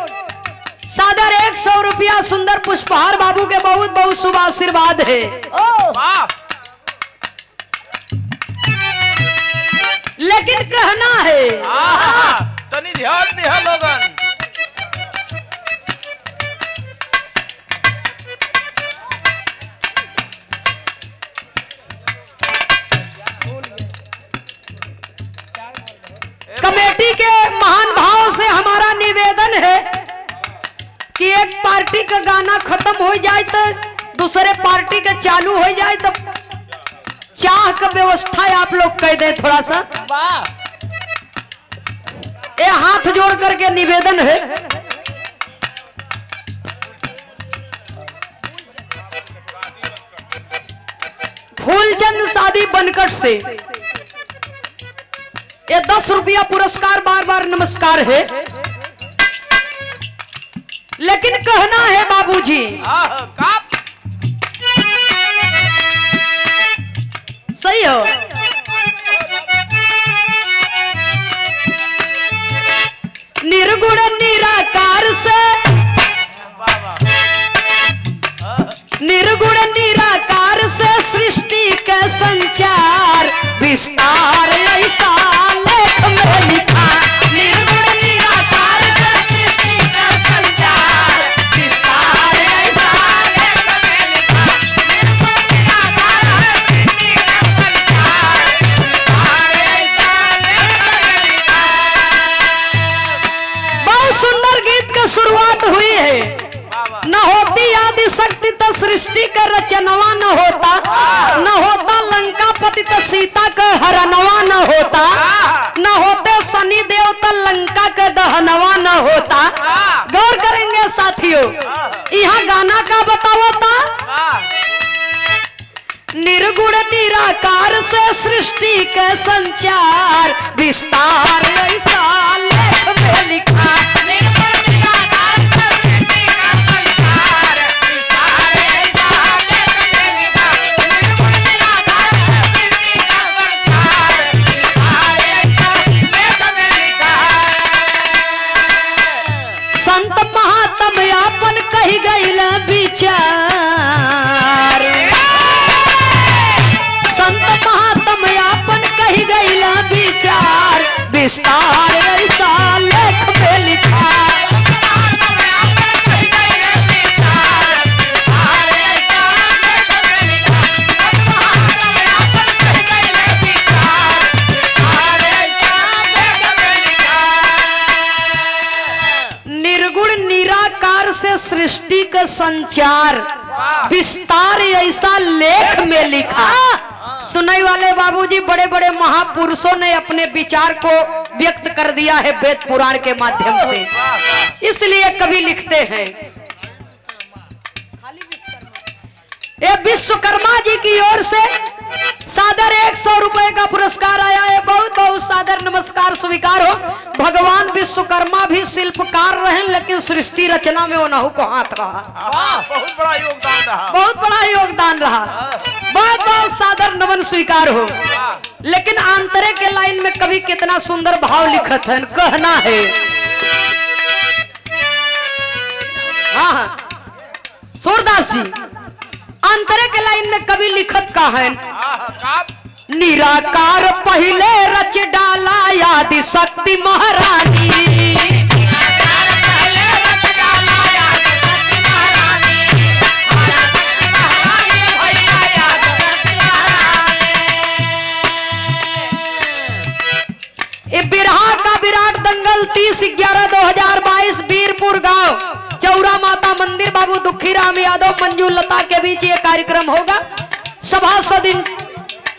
सादर 100 रुपया। सुंदर पुष्पहार बाबू के बहुत बहुत शुभ आशीर्वाद है। वाह लेकिन कहना है, तनी ध्यान दिया लोगन। कमेटी के महान भाव से हमारा निवेदन है कि एक पार्टी का गाना खत्म हो जाए तो दूसरे पार्टी का चालू हो जाए, तो चाह का व्यवस्था आप लोग कह दे थोड़ा सा। ये हाथ जोड़ करके निवेदन है। फूलचंद शादी बनकट से ये 10 रुपया पुरस्कार, बार बार नमस्कार है। लेकिन कहना है बाबूजी, सही हो, निर्गुण निराकार से, निर्गुण निराकार से सृष्टि का संचार विस्तार ऐसा लेख में लिखा। निर्गुण निराकार से सृष्टि का संचार विस्तार ऐसा लेख में लिखा। निर्गुण निराकार सृष्टि का संचार विस्तार ऐसा लेख में लिखा। बहुत सुंदर गीत की शुरुआत हुई है। न होती आदि शक्ति तो सृष्टि का रचनवा न होता, न होता लंकापति तो सीता का हरनवा न होता, न होते शनि देव तो लंका का दहनवा न होता। गौर करेंगे साथियों, यहाँ गाना का बताओ था, निर्गुण निराकार से सृष्टि का संचार विस्तार ऐसा लेख में लिखा। संत महात्म यापन कही गईल विचार, संत महात्म यापन कही गईल विचार विस्तार ऐसा लेख में लिखा। निर्गुण निराकार से सृष्टि का संचार विस्तार ऐसा लेख में लिखा। सुनाई वाले बाबूजी, बड़े बड़े महापुरुषों ने अपने विचार को व्यक्त कर दिया है वेद पुराण के माध्यम से। इसलिए कवि लिखते हैं, ये विश्वकर्मा जी की ओर से सादर 100 रुपए का पुरस्कार आया है। बहुत बहुत सादर नमस्कार स्वीकार हो। भगवान विश्वकर्मा भी शिल्पकार रहे, लेकिन सृष्टि रचना में उन्हों को हाथ रहा। बहुत बड़ा योगदान रहा, बहुत बड़ा योगदान रहा। बहुत बहुत सादर नमन स्वीकार हो। लेकिन आंतरिक के लाइन में कवि कितना सुंदर भाव लिखत है, कहना है। हाँ सूरदास जी अंतरे के लाइन में कवि लिखत का है, निराकार पहले रच डाला यादि शक्ति महारानी। ये बिरहा का विराट दंगल 30/11/2022 बीरपुर गांव चौरा माता मंदिर बाबू दुखीराम यादव मंजू लता के बीच ये कार्यक्रम होगा। सभासद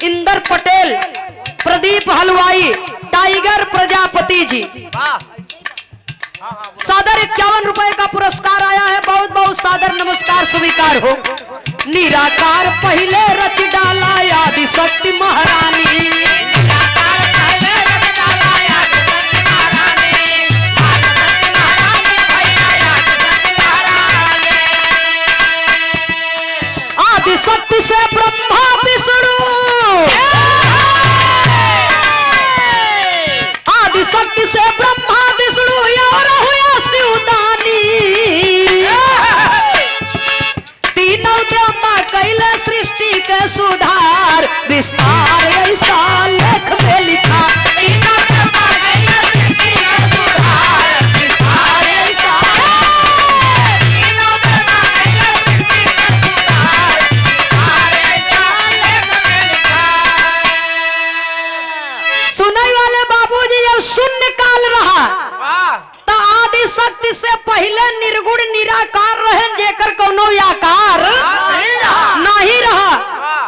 इंदर पटेल, प्रदीप हलवाई, टाइगर प्रजापति जी। सादर 51 रुपए का पुरस्कार आया है। बहुत बहुत सादर नमस्कार स्वीकार हो। निराकार पहले रच डाला यादि शक्ति महारानी। शक्ति से ब्रह्मा विष्णु, आदि शक्ति से ब्रह्मा विष्णु और हुआ शिवदानी। तीनों देवता कैले सृष्टि के सुधार विस्तार ऐसा लेख में लिखा। तीनों देवता कैले सृष्टि के सुधार विस्तार ऐसा। सुनाई वाले बाबूजी जब शून्य काल रहा तो आदि शक्ति से पहले निर्गुण निराकार रहे, जेकर कोनो आकार नहीं रहा।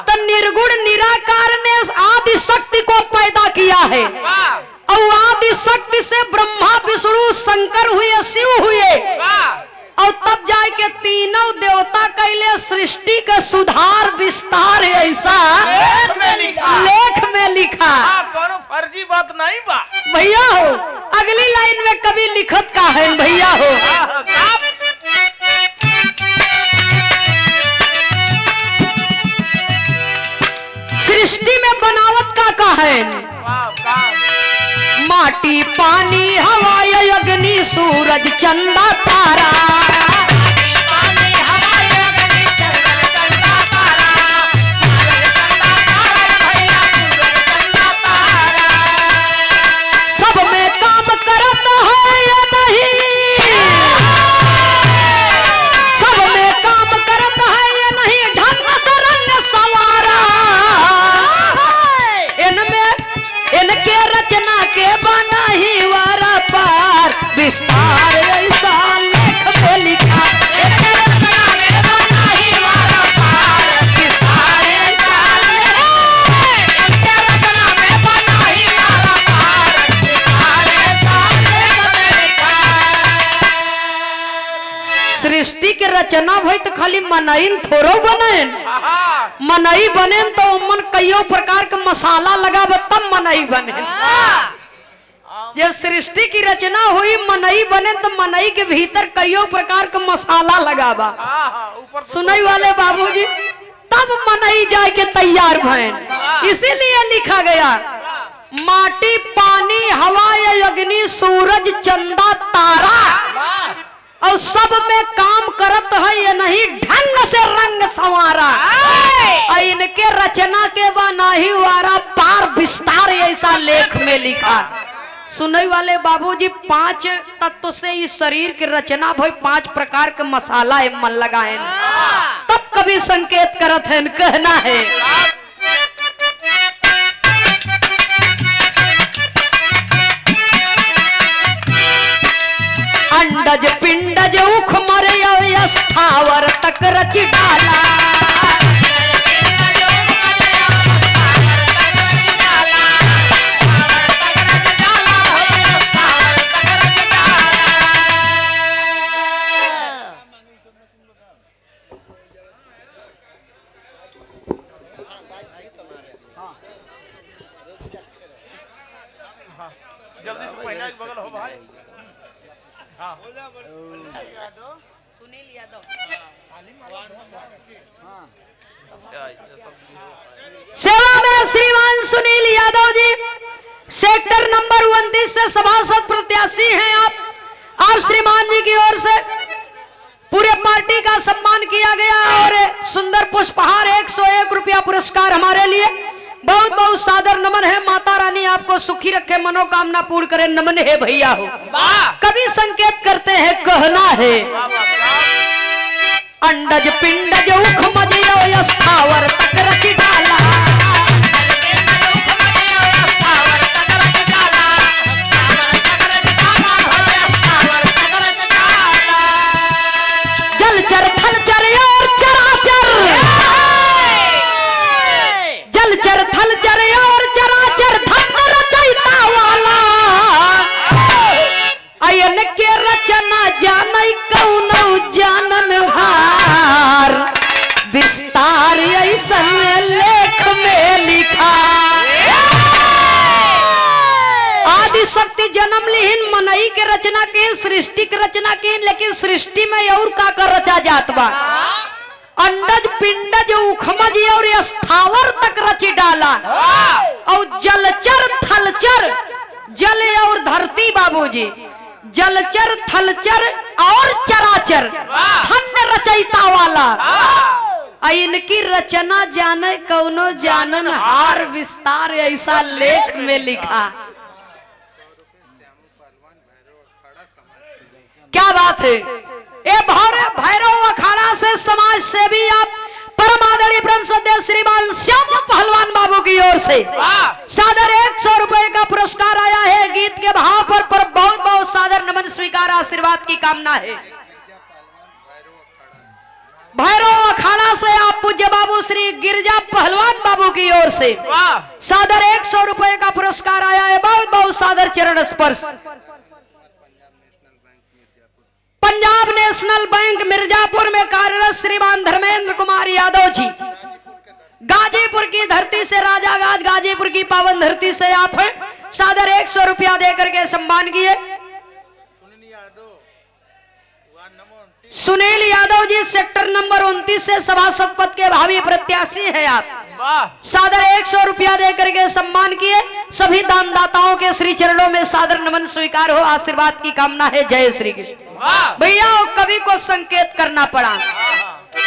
तो निर्गुण निराकार ने आदि शक्ति को पैदा किया है और आदि शक्ति से ब्रह्मा विष्णु शंकर हुए, शिव हुए और तब जाए के तीनों देवता कैले सृष्टि का सुधार विस्तार ऐसा लेख में लिखा। कोनो फर्जी बात नहीं बा भैया हो। अगली लाइन में कवि लिखत का है भैया हो, सृष्टि में बनावट का है। माटी पानी हवा अग्नि सूरज चंदा तारा। सब में काम करत है या नहीं, सब में काम करत है या नहीं, ढंग से रंग संवारा। इनके रचना के बना ही वारा पार विस्तार ऐसा लेख में लिखा। इनके रचना के बना ही वारा पार विस्तार ऐसा इनके रचना में बना ही वारा पार विस्तार ऐसा लेख में लिखा। सृष्टि के रचना भई तो खाली मनईन थोड़ो बने, मनई बने तो मन कईयों प्रकार का मसाला लगाव तब मनई बने। जब सृष्टि की रचना हुई मनई बने तो मनई के भीतर कईयों प्रकार का मसाला लगावा। सुनई वाले बाबूजी तब मनई जाए के तैयार भैन। इसीलिए लिखा गया माटी पानी हवा अग्नि सूरज चंदा तारा और सब में काम करत है या नहीं, ढंग से रंग संवारा। इनके रचना के बना ही वारा पार विस्तार ऐसा लेख में लिखा। सुनई वाले बाबूजी 5 तत्व से इस शरीर की रचना भई 5 प्रकार के मसाला मन लगाए तब कभी संकेत करत है, कहना है। अंडज पिंडज उख मरे स्थावर तक रच डाला। हाँ जल्दी से पहिना के बगल हो भाई हाँ सुनील यादव सेवा में श्रीमान सुनील यादव जी सेक्टर नंबर 29 से सभासद प्रत्याशी हैं आप श्रीमान जी की ओर से पूरे पार्टी का सम्मान किया गया और सुंदर पुष्पहार 101 रुपया पुरस्कार हमारे लिए बहुत बहुत सादर नमन है। माता रानी आपको सुखी रखे, मनोकामना पूर्ण करे। नमन है भैया हो। कभी संकेत करते हैं कहना है अंडज पिंडज उखमज स्थावर तक रच डाला जलचर थलचर और चराचर जलचर थलचर और चराचर धन रचयिता वाला अयन के रचना जानई कौनो जानन हार विस्तार ऐसन लेख में लिखा आदि शक्ति जन्म लिहिन मनई के रचना के सृष्टि के रचना के लेकिन सृष्टि में और का कर रचा जात बा अंडज पिंडज उखमज और स्थावर तक रची डाला और जलचर थलचर जल और धरती बाबूजी जलचर थलचर और चराचर धन्य रचयिता वाला इनकी रचना जाने कौनो जानन हार विस्तार ऐसा लेख में लिखा। क्या बात है। ये भैरव अखाड़ा से समाज सेवी आप परम आदरणीय ब्रह्म सदस्य श्रीमान श्याम पहलवान बाबू की ओर से सादर 100 रुपए का पुरस्कार आया है। गीत के भाव पर बहुत बहुत सादर नमन स्वीकार आशीर्वाद की कामना है। भैरव अखाड़ा से आप पूज्य बाबू श्री गिरजा पहलवान बाबू की ओर से सादर 100 रुपए का पुरस्कार आया है। बहुत बहुत सादर चरण स्पर्श। पंजाब नेशनल बैंक मिर्जापुर में कार्यरत श्रीमान धर्मेंद्र कुमार यादव जी गाजीपुर की धरती से राजा गाज गाजीपुर की पावन धरती से आप सादर 100 रुपया देकर के सम्मान किए। सुनील यादव जी सेक्टर नंबर 29 से सभासद पद के भावी प्रत्याशी हैं आप सादर 100 रुपया देकर के सम्मान किए। सभी दानदाताओं के श्री चरणों में सादर नमन स्वीकार हो, आशीर्वाद की कामना है। जय श्री कृष्ण। भैया कवि को संकेत करना पड़ा।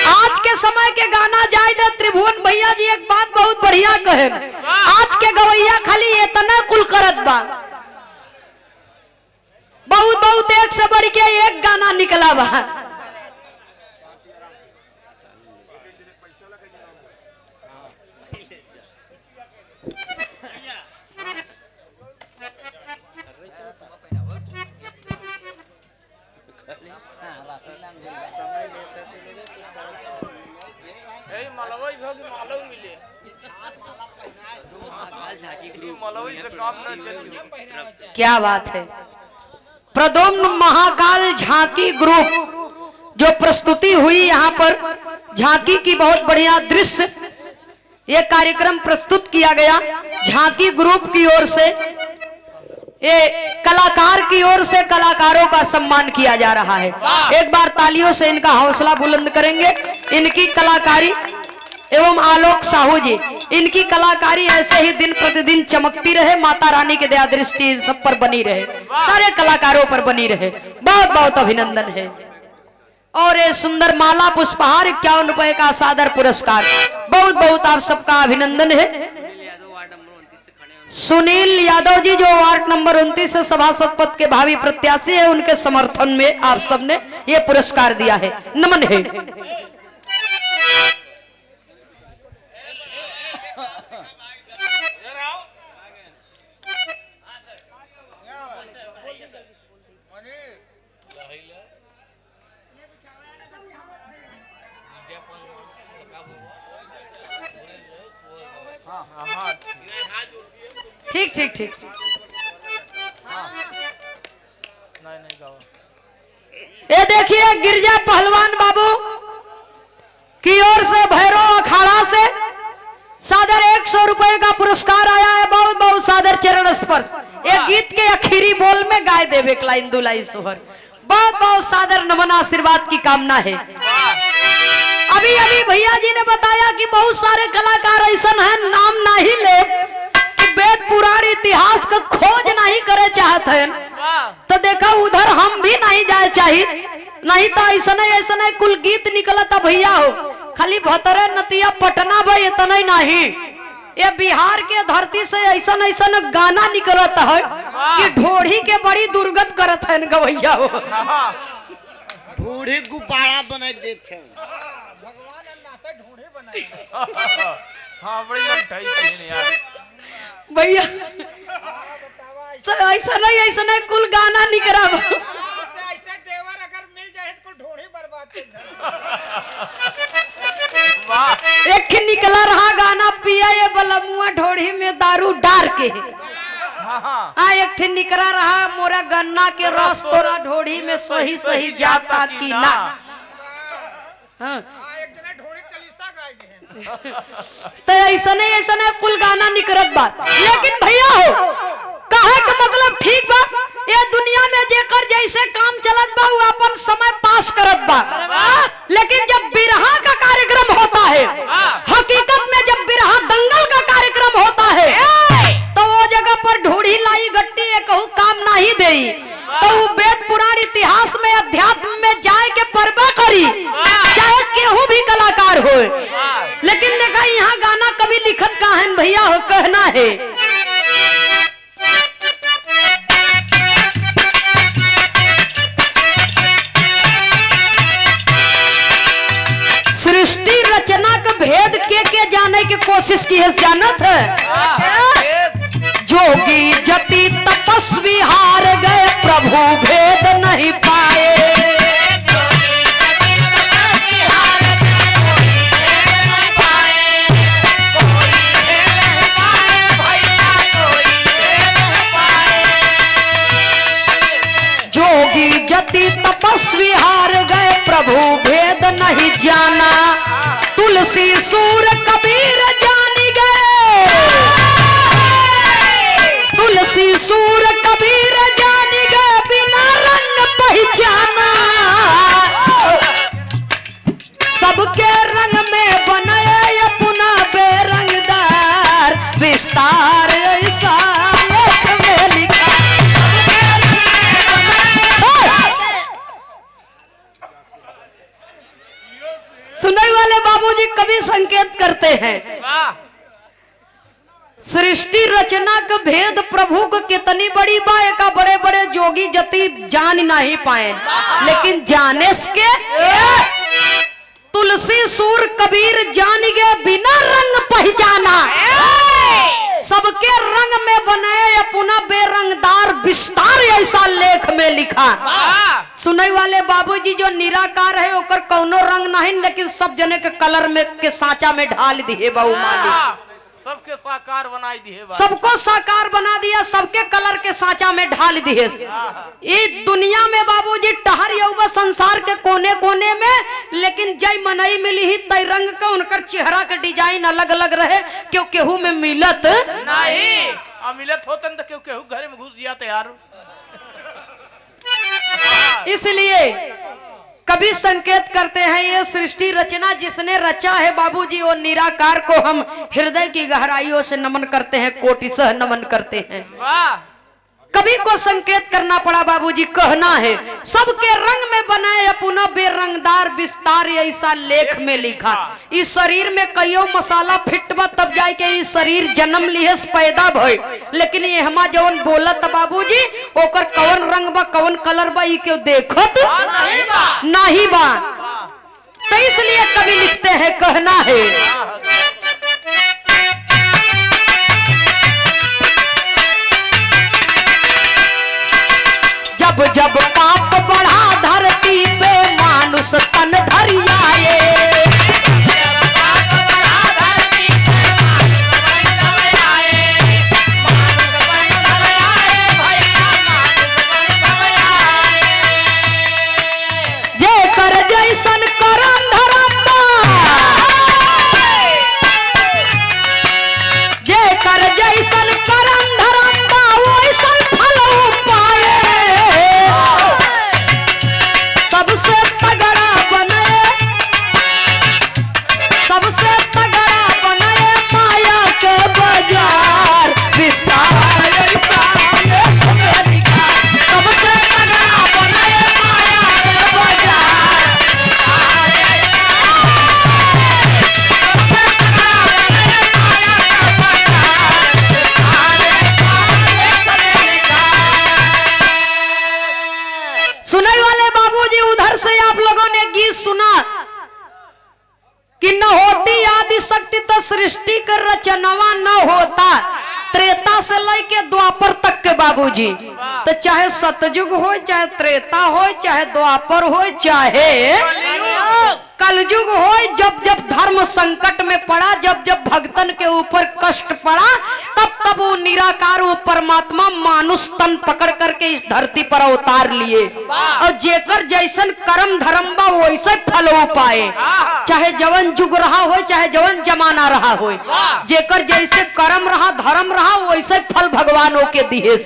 आज के समय के गाना जाए दे त्रिभुवन भैया जी एक बात बहुत बढ़िया कहे, आज के गवैया खाली इतना कुल करत बा, बहुत बहुत एक से बढ़ के एक गाना निकला बा। क्या बात है। प्रदोम्न महाकाल झांकी ग्रुप जो प्रस्तुति हुई यहाँ पर झांकी की बहुत बढ़िया दृश्य ये कार्यक्रम प्रस्तुत किया गया। झांकी ग्रुप की ओर से ये कलाकार की ओर से कलाकारों का सम्मान किया जा रहा है। एक बार तालियों से इनका हौसला बुलंद करेंगे। इनकी कलाकारी एवं आलोक साहू जी इनकी कलाकारी ऐसे ही दिन प्रतिदिन चमकती रहे। माता रानी की दया दृष्टि सब पर बनी रहे, सारे कलाकारों पर बनी रहे। बहुत बहुत अभिनंदन है। और ये सुंदर माला पुष्पहार 51 रुपए का सादर पुरस्कार बहुत बहुत आप सबका अभिनंदन है। सुनील यादव जी जो वार्ड नंबर 29 से सभासद पद के भावी प्रत्याशी है, उनके समर्थन में आप सबने ये पुरस्कार दिया है। नमन है। ठीक ठीक ठीक। ये देखिए गिरजा पहलवान बाबू की ओर से भैरव अखाड़ा से सादर 100 रुपए का पुरस्कार आया है। बहुत बहुत बहुत सादर चरण स्पर्श एक गीत के आखिरी बोल में गाय देवे के लाइन दुलाई सोहर बहुत बहुत सादर नमन आशीर्वाद की कामना है। अभी अभी भैया जी ने बताया कि बहुत सारे कलाकार ऐसा है नाम नहीं ले कि वेद पुराण इतिहास का खोज नहीं करे चाहते हैं, तो देखा उधर हम भी नहीं जाए चाहिए, नहीं तो ऐसा नहीं कुल गीत निकला था भैया हो खाली भतरे नतिया पटना भाई इतना ही नहीं, ये बिहार के धरती से ऐसा गाना निकलता है कि ढोढ़ी के बड़ी दुर्गत करत है गवैया हो। ढूढ़ी गुब्बारा बना देते हैं। भगवान अल्लाह से ढूंढे बनाए। हाँ बड़ी लंठाई थी यार भैया तो ऐसा नहीं कुल गाना निकला ऐसा देवर अगर मिल जाए तो ढूंढे बर्बाद कर वाह एक निकला रहा गाना पिया ये बलमुआ ढोढ़ी में दारू डार के हाँ एक ठे निकला रहा मोरा गन्ना के रस तोरा ढोढ़ी में सही सही जाता की ना। हाँ एक जना ढूंढे चालीसा गाय दे तो ऐसा नहीं कुल गाना निकलत बात, लेकिन भैया हो कहे का मतलब ठीक बा ये दुनिया में जेकर जैसे काम चलत बा वो अपन समय पास करत बा, लेकिन जब बिरहा का कार्यक्रम होता है हकीकत में जब बिरहा दंगल का कार्यक्रम होता है तो वो जगह पर ढूढ़ी लाई गट्टी ये कहूँ काम नहीं देई, तो वो वेद पुराण इतिहास में अध्यात्म में जाए के परवा करी चाहे केहू भी कलाकार हो, लेकिन देखा यहाँ गाना कभी लिखत का है भैया हो कहना है सृष्टि रचना का भेद के जाने की कोशिश की है जानत है जोगी जति तपस्वी हार गए प्रभु भेद नहीं पाए। जोगी जति तपस्वी हार गए प्रभु भेद नहीं जाना, तुलसी सूर कबीर जान गए, तुलसी सूर कबीर जान गए बिना रंग पहचाना, सबके रंग में बनाए अपना बेरंगदार विस्तार ऐसा लेख में लिखा। सुनने वाले बाबूजी कभी संकेत करते हैं सृष्टि रचना का भेद प्रभु को कितनी बड़ी बात का बड़े बड़े जोगी जति जान नहीं पाए, लेकिन जाने के तुलसी सूर कबीर जान गए बिना रंग पहचाना, सबके रंग में बनाए अपना बेरंगदार विस्तार ऐसा लेख में लिखा। सुनने वाले बाबूजी जो निराकार है ओकर कौनो रंग नहीं, लेकिन सब जने के कलर में के सांचा में ढाल दिए बहु मालिक, सबके साकार बनाई दिए सबको साकार बना दिया, सबके कलर के सांचा में ढाल दिए। ये दुनिया में बाबूजी टहर युवा संसार के कोने कोने में, लेकिन जय मनई मिली ही तय रंग का उनकर चेहरा के डिजाइन अलग अलग रहे क्यों केहू में मिलत नहीं मिलत होतन तो क्यों केहू घर में घुस जाते यार। इसलिए कभी संकेत करते हैं ये सृष्टि रचना जिसने रचा है बाबूजी वो निराकार को हम हृदय की गहराइयों से नमन करते हैं, कोटिशः नमन करते हैं। कभी को संकेत करना पड़ा बाबूजी कहना है सबके रंग में बनाए अपना बेरंगदार विस्तार ऐसा लेख में लिखा। इस शरीर में कईयों मसाला फिटवा तब जाए के इस शरीर जन्म लिए पैदा भई, लेकिन ये हमा जवन बोलत बाबूजी ओकर कौन रंग बा कौन कलर बा क्यों देखत नहीं बा, तो इसलिए कभी लिखते हैं कहना है जब जब पाप बढ़ा धरती पे मानुष तन धरियाए, जे कर जैसन करम धरम जे कर जैसन कर सुनने वाले बाबूजी उधर से आप लोगों ने गीत सुना कि न होती आदि शक्ति तो सृष्टि का रचनवा न होता। त्रेता से लेके द्वापर तक के बाबूजी, तो चाहे सतयुग हो, चाहे त्रेता हो, चाहे द्वापर हो, चाहे कलयुग हो, जब जब धर्म संकट में पड़ा, जब जब भक्तन के ऊपर कष्ट पड़ा, तब तब वो निराकार वो परमात्मा मानुष तन पकड़ करके इस धरती पर अवतार लिए और जेकर जैसन कर्म धर्म बा वैसे फल हो पाए। चाहे जवन जुग रहा हो, चाहे जवन जमाना रहा हो, जेकर जैसे कर्म रहा धर्म रहा वैसे फल भगवानों के दिए।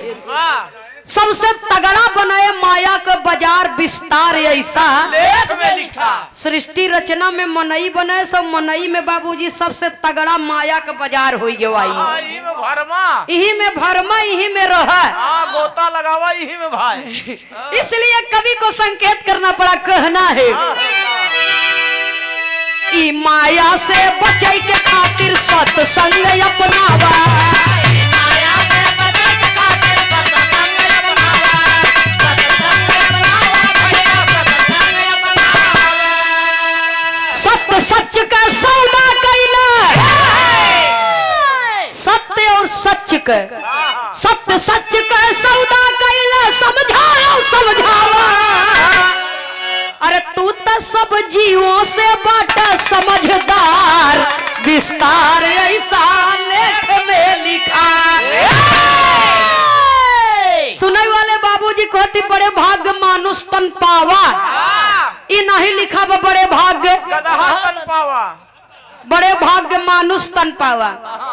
सबसे तगड़ा बनाए माया का बाजार विस्तार ऐसा लेख में लिखा। सृष्टि रचना में मनई बने, सब मनई में बाबूजी सबसे तगड़ा माया का बाजार हो गया। यही में भरमा, यही में भरमा, यही में रहा, गोता लगावा यही में भाई। इसलिए कवि को संकेत करना पड़ा, कहना है ई माया से बचे के खातिर सत्संग अपनावा। सत्य सच का सौदा कैला, सत्य और सच का, सत्य सच का सौदा कैला, समझाओ समझावा। अरे तू तो सब जीवों से बाटा समझदार, विस्तार ऐसा लेख में लिखा। सुनने वाले बाबूजी कहती बड़े भाग्य मानुष तन पावा, ये नहीं लिखा बड़े भाग्य बड़े भाग्य मानुष तन पावा,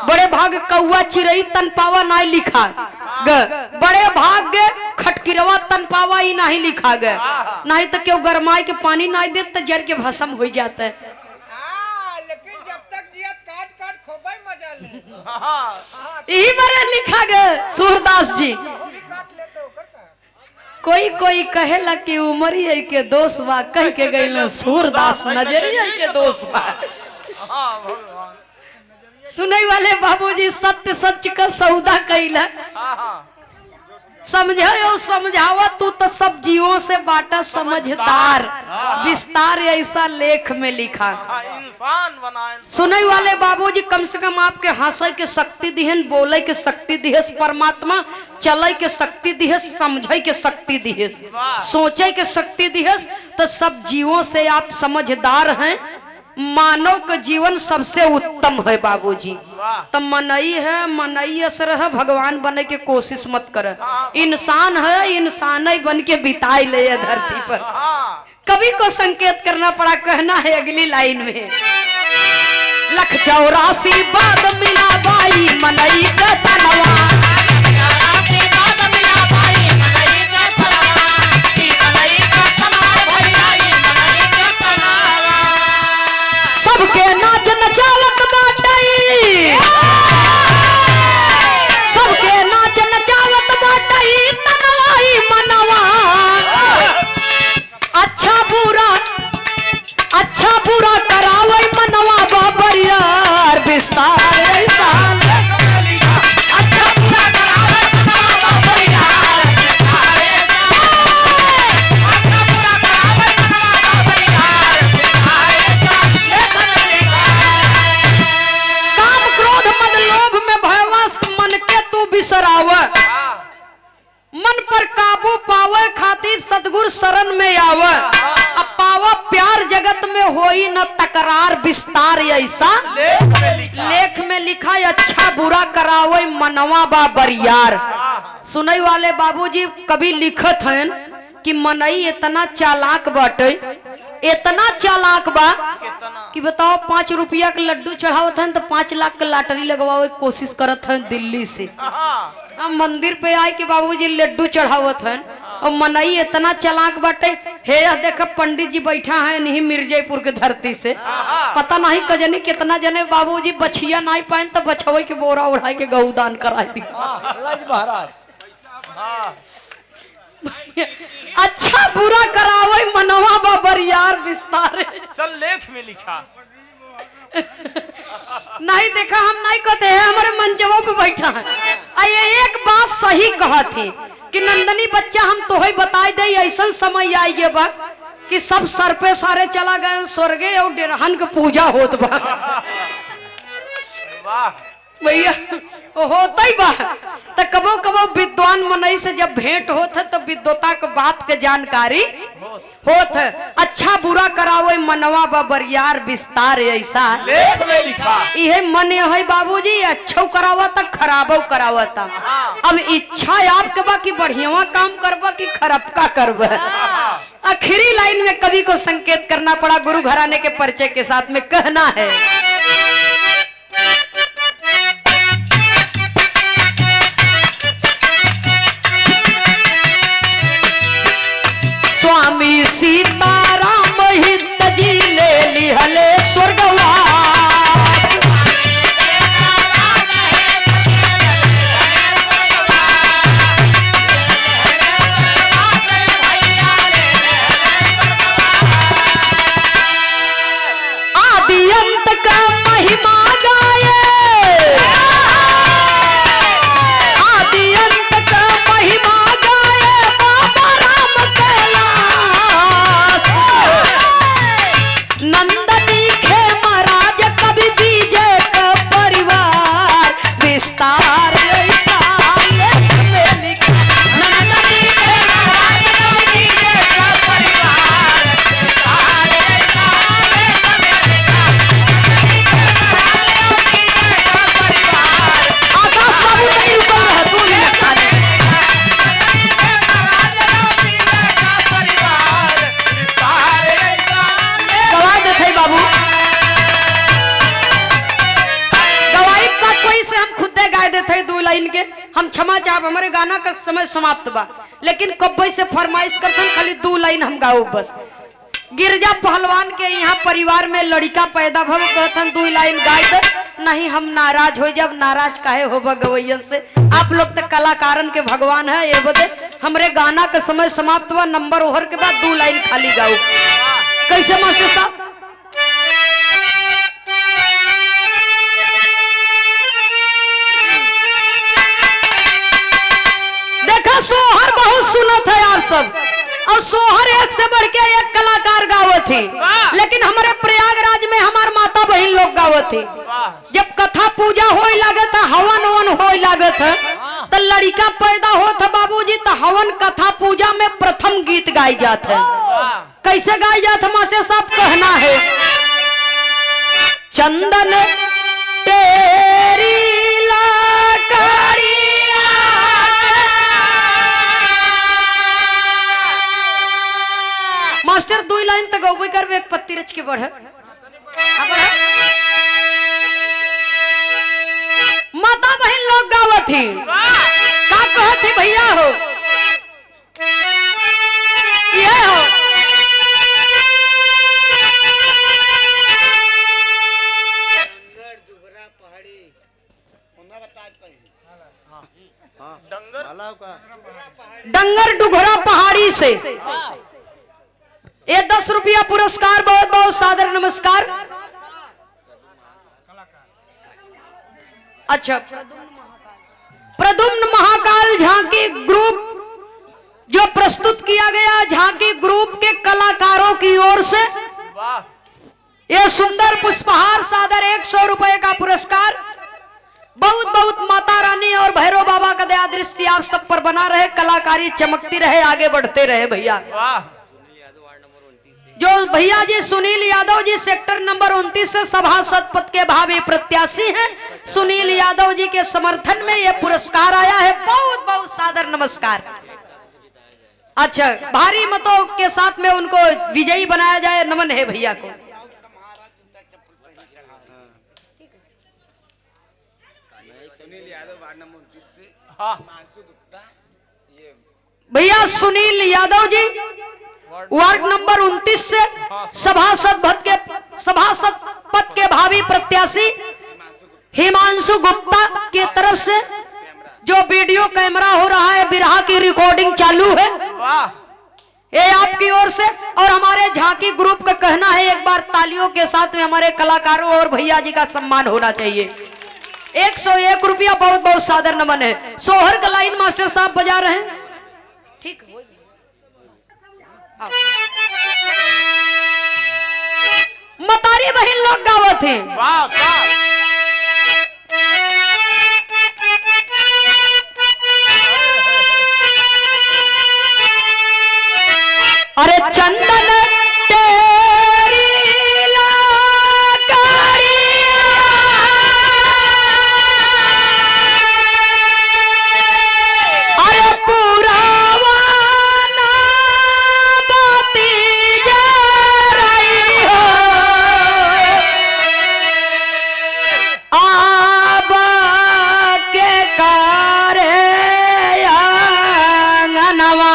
बड़े भाग्य कौआ चिड़ई तन पावा नहीं लिखा ग, बड़े भाग्य खटकिरवा तन पावा ये नहीं लिखा ग। नहीं तो क्यों गरमाई के पानी नहीं दे तो जर के भस्म हो जाता है। लेकिन जब तक जियत काट काट खोबे मजा ले। यही बड़े लिखा ग सूरदास जी। कोई कोई कहेला कि उमरिया के दोष बा, कह के गई सूरदास नजरिया के दोष बा। सुने वाले बाबूजी सत्य सच का सौदा कैला, समझाओ समझावा तू तो सब जीवों से बाटा समझदार, विस्तार ऐसा लेख में लिखा। इंसान बनाए। सुने वाले बाबूजी कम से कम आपके हंसे के शक्ति दिहन, बोले के शक्ति दिहस परमात्मा, चले के शक्ति दिहस, समझे के शक्ति दिहस, सोचे के शक्ति दिहस। तो सब जीवों से आप समझदार हैं। मानव का जीवन सबसे उत्तम है बाबूजी। तो मनई है, मनई असर है, भगवान बने के कोशिश मत कर। इंसान है, इंसान ही बन के बिताई ले धरती पर। कवि को संकेत करना पड़ा, कहना है अगली लाइन में 184 बाद मिला बाई मनई का तनवा। सबके नाच नचावत बाटई, सबके नाच नचावत बाटई, तनवाई मनवा। अच्छा बुरा करावई मनवा बाबरियार, विस्तार ऐसा अच्छा बुरा करावई मनवा बाबरियार, बिसरावा। मन पर काबू पावे खातिर सतगुरु शरण में आवा। अब पावा प्यार जगत में होई न तकरार, विस्तार ऐसा लेख में लिखा। अच्छा बुरा करावे मनवा बा बरियार। सुनई वाले बाबूजी कभी लिखत हैं कि मनई इतना चालाक बाटे, इतना चालाक बा कि बताओ 5 रुपया के लड्डू चढ़ावत हैं तो 5 लाख के लॉटरी लगवावे की कोशिश करत हैं दिल्ली से। हम मंदिर पे आए कि बाबूजी लड्डू चढ़ावत हैं। और मनई इतना चालाक बाटे, हे देख पंडित जी बैठा है नहीं मिर्जापुर के धरती से, पता नहीं कजनी कितना जने बाबूजी बछिया नहीं पाए तो बछवे के बोरा उड़ा के गौदान करा दी। अच्छा बुरा करावे मनवा बाबरियार, विस्तार सब लेख में लिखा। नहीं देखा हम नहीं कहते हैं, हमारे मंचवों पे बैठा है। ये एक बात सही कहा थी कि नंदनी बच्चा हम तो ही बताई दे, ऐसा समय आई गे बा कि सब सर पे सारे चला गए स्वर्गे और डेरहन के पूजा होत बा। वाह भैया होता ही बा। तो कबो कबो विद्वान मनई से जब भेंट होत है तो विद्वता के बात के जानकारी होत है। अच्छा बुरा करावे मनवा बा बरियार विस्तार ऐसा लेख में लिखा यह मन है बाबूजी, अच्छा करावा था खराबो करावा था। अब इच्छा आपके बा कि बढ़िया काम करबा कि खराब का करबा। आखिरी लाइन में कवि को संकेत करना पड़ा गुरु घराने के परिचय के साथ में कहना है, स्वामी सीताराम हित जी ले लिहले स्वर्गवास। आदि अंत का महिमा गाए, आदि अंत का महिमा गाए बाबा राम कैलाश। नंदनी खे महाराज कवि विजय का परिवार विस्तार ऐसा लेख में लिखा। नंदनी खे महाराज कवि विजय का परिवार विस्तार ऐसा लेख में लिखा। आकाश बाबू नहीं रुकल रह तू ही लिखा दे। गवा देते हैं बाबू, गवाही का कोई से हम खुदे गाय देते हैं 2 लाइन के। हम क्षमा चाहब, हमारे गाना का समय समाप्त बा, लेकिन कब्बे से फरमाइश करते खाली 2 लाइन हम गाओ बस। गिरजा पहलवान के यहाँ परिवार में लड़का पैदा भव कहतन 2 लाइन गाय दे, नहीं हम नाराज हो जब। नाराज काहे हो गवैयन से, आप लोग तो कलाकारन के भगवान है। ये बदे हमरे गाना का समय समाप्त हुआ, नंबर ओवर के बाद 2 लाइन खाली गाओ। कैसे मास्टर साहब? देखा सोहर बहुत सुनत है आप सब, और सोहर एक से बढ़ के एक कलाकार गावत थी, लेकिन हमारे प्रयागराज में हमार माता बहन लोग गावत थी। जब कथा पूजा होए लागत है, हवन वन होए लागत है, तो लड़का पैदा होता बाबूजी, तो हवन कथा पूजा में प्रथम गीत गाई जात है। कैसे गाई जात है मास्टर साहब? कहना है, चंदन तेरी लाकड़िया मास्टर 2 लाइन तक गौबे करबे, एक पत्ती रच के बढ़े। माता बहन लोग गावत थी, का कहत थी भैया हो ये हो, डंगर दुबरा पहाड़ी उन्हें बता पाई। डंगर डुघरा पहाड़ी से ये 10 रुपया पुरस्कार, बहुत बहुत सादर नमस्कार। अच्छा, प्रद्युम्न महाकाल झांकी ग्रुप जो प्रस्तुत किया गया, झांकी ग्रुप के कलाकारों की ओर से ये सुंदर पुष्पहार सादर 100 रुपए का पुरस्कार। बहुत बहुत माता रानी और भैरव बाबा का दया दृष्टि आप सब पर बना रहे, कलाकारी चमकती रहे, आगे बढ़ते रहे भैया। जो भैया जी सुनील यादव जी सेक्टर नंबर 29 से सभासद पद के भावी प्रत्याशी हैं, सुनील यादव जी के समर्थन में यह पुरस्कार आया है। बहुत बहुत सादर नमस्कार। अच्छा, भारी मतों के साथ में उनको विजयी बनाया जाए, नमन है भैया को। भैया सुनील यादव जी वार्ड नंबर 29 से सभासद पद के भावी प्रत्याशी हिमांशु गुप्ता के तरफ से जो वीडियो कैमरा हो रहा है, बिरहा की रिकॉर्डिंग चालू है, ये आपकी ओर से और हमारे झांकी ग्रुप का कहना है एक बार तालियों के साथ में हमारे कलाकारों और भैया जी का सम्मान होना चाहिए। 101 रुपया बहुत बहुत सादर नमन है। सोहर का लाइन मास्टर साहब बजा रहे हैं। ठीक मतारी बहन लोग गावत हैं। वाह वाह अरे चंदन तेरी लाकारिया अरे पुरावाना बाती जा रही हो आब के कारे आंगनवा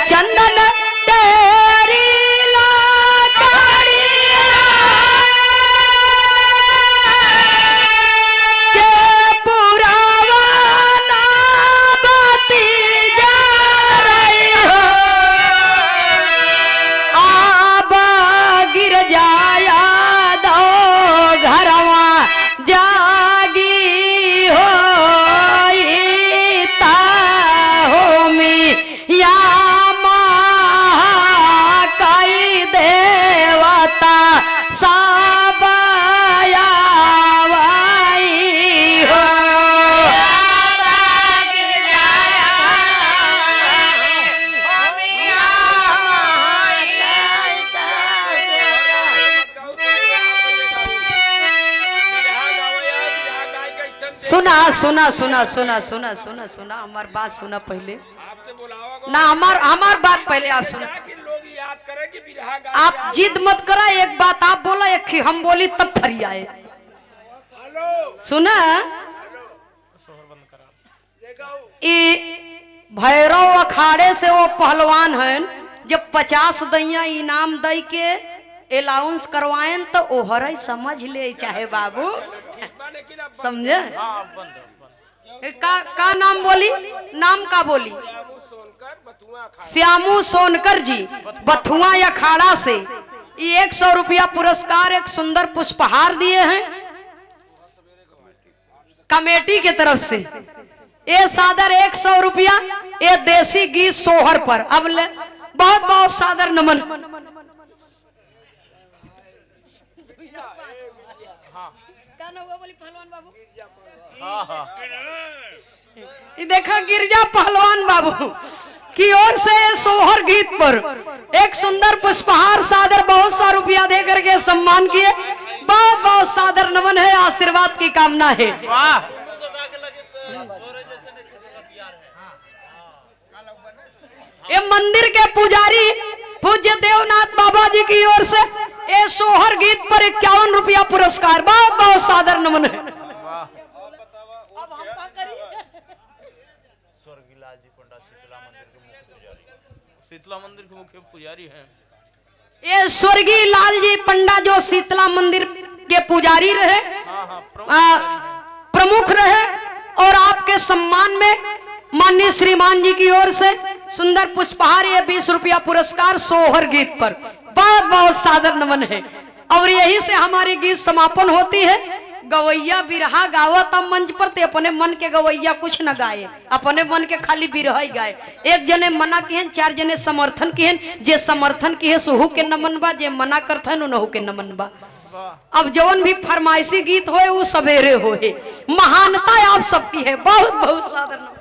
चंदन तेरी लाकारिया के पुरावाना बाती जा रही हो आब गिर जाया दो घरवा जागी हो ता हो मी या सुना सुना सुना सुना सुना सुना सुना हमार बात सुना पहले ना हमार बात पहले आप सुना। आप जिद मत करा, एक बात आप बोला एक हम बोली तब फरी आए। सुना भैरव अखाड़े से वो पहलवान हैं जब 50 दैया इनाम दई के अलाउंस करवाएं तो ओहर समझ ले चाहे बाबू समझे। का नाम बोली, नाम का बोली? श्यामू सोनकर जी बथुआ अखाड़ा से 100 रुपया पुरस्कार एक सुंदर पुष्पहार दिए हैं कमेटी के तरफ से। ये सादर 100 रुपया ये देसी गीत सोहर पर। अब ले बहुत बहुत सादर नमन। देखा गिरजा पहलवान बाबू की ओर से सोहर गीत पर एक सुंदर पुष्पहार सादर बहुत सा रुपया दे करके सम्मान किए। बहुत बहुत सादर नमन है, आशीर्वाद की कामना है। ये मंदिर के पुजारी पूज्य देवनाथ बाबा जी की ओर से ये सोहर गीत पर 51 रुपया पुरस्कार। बहुत बहुत सादर नमन है। शीतला मंदिर के मुख्य पुजारी हैं। ये स्वर्गीय लाल जी पंडा जो शीतला मंदिर के पुजारी रहे, प्रमुख रहे और आपके सम्मान में माननीय श्रीमान जी की ओर से सुंदर पुष्पहार ये 20 रुपया पुरस्कार सोहर गीत पर। बहुत बहुत सादर नमन है। और यही से हमारी गीत समापन होती है। गवैया बिरहा गावत मंच पर ते अपने मन के गवैया कुछ न गाए, अपने मन के खाली बिरहा ही गाए। एक जने मना किहन, 4 जने समर्थन किहन। जे समर्थन किए सोहू के नमन बा, जे मना करथन उनहु के नमन बा। अब जवन भी फरमाइशी गीत होए वो सवेरे होए। महानता आप सबकी है। बहुत बहुत सादर नमन।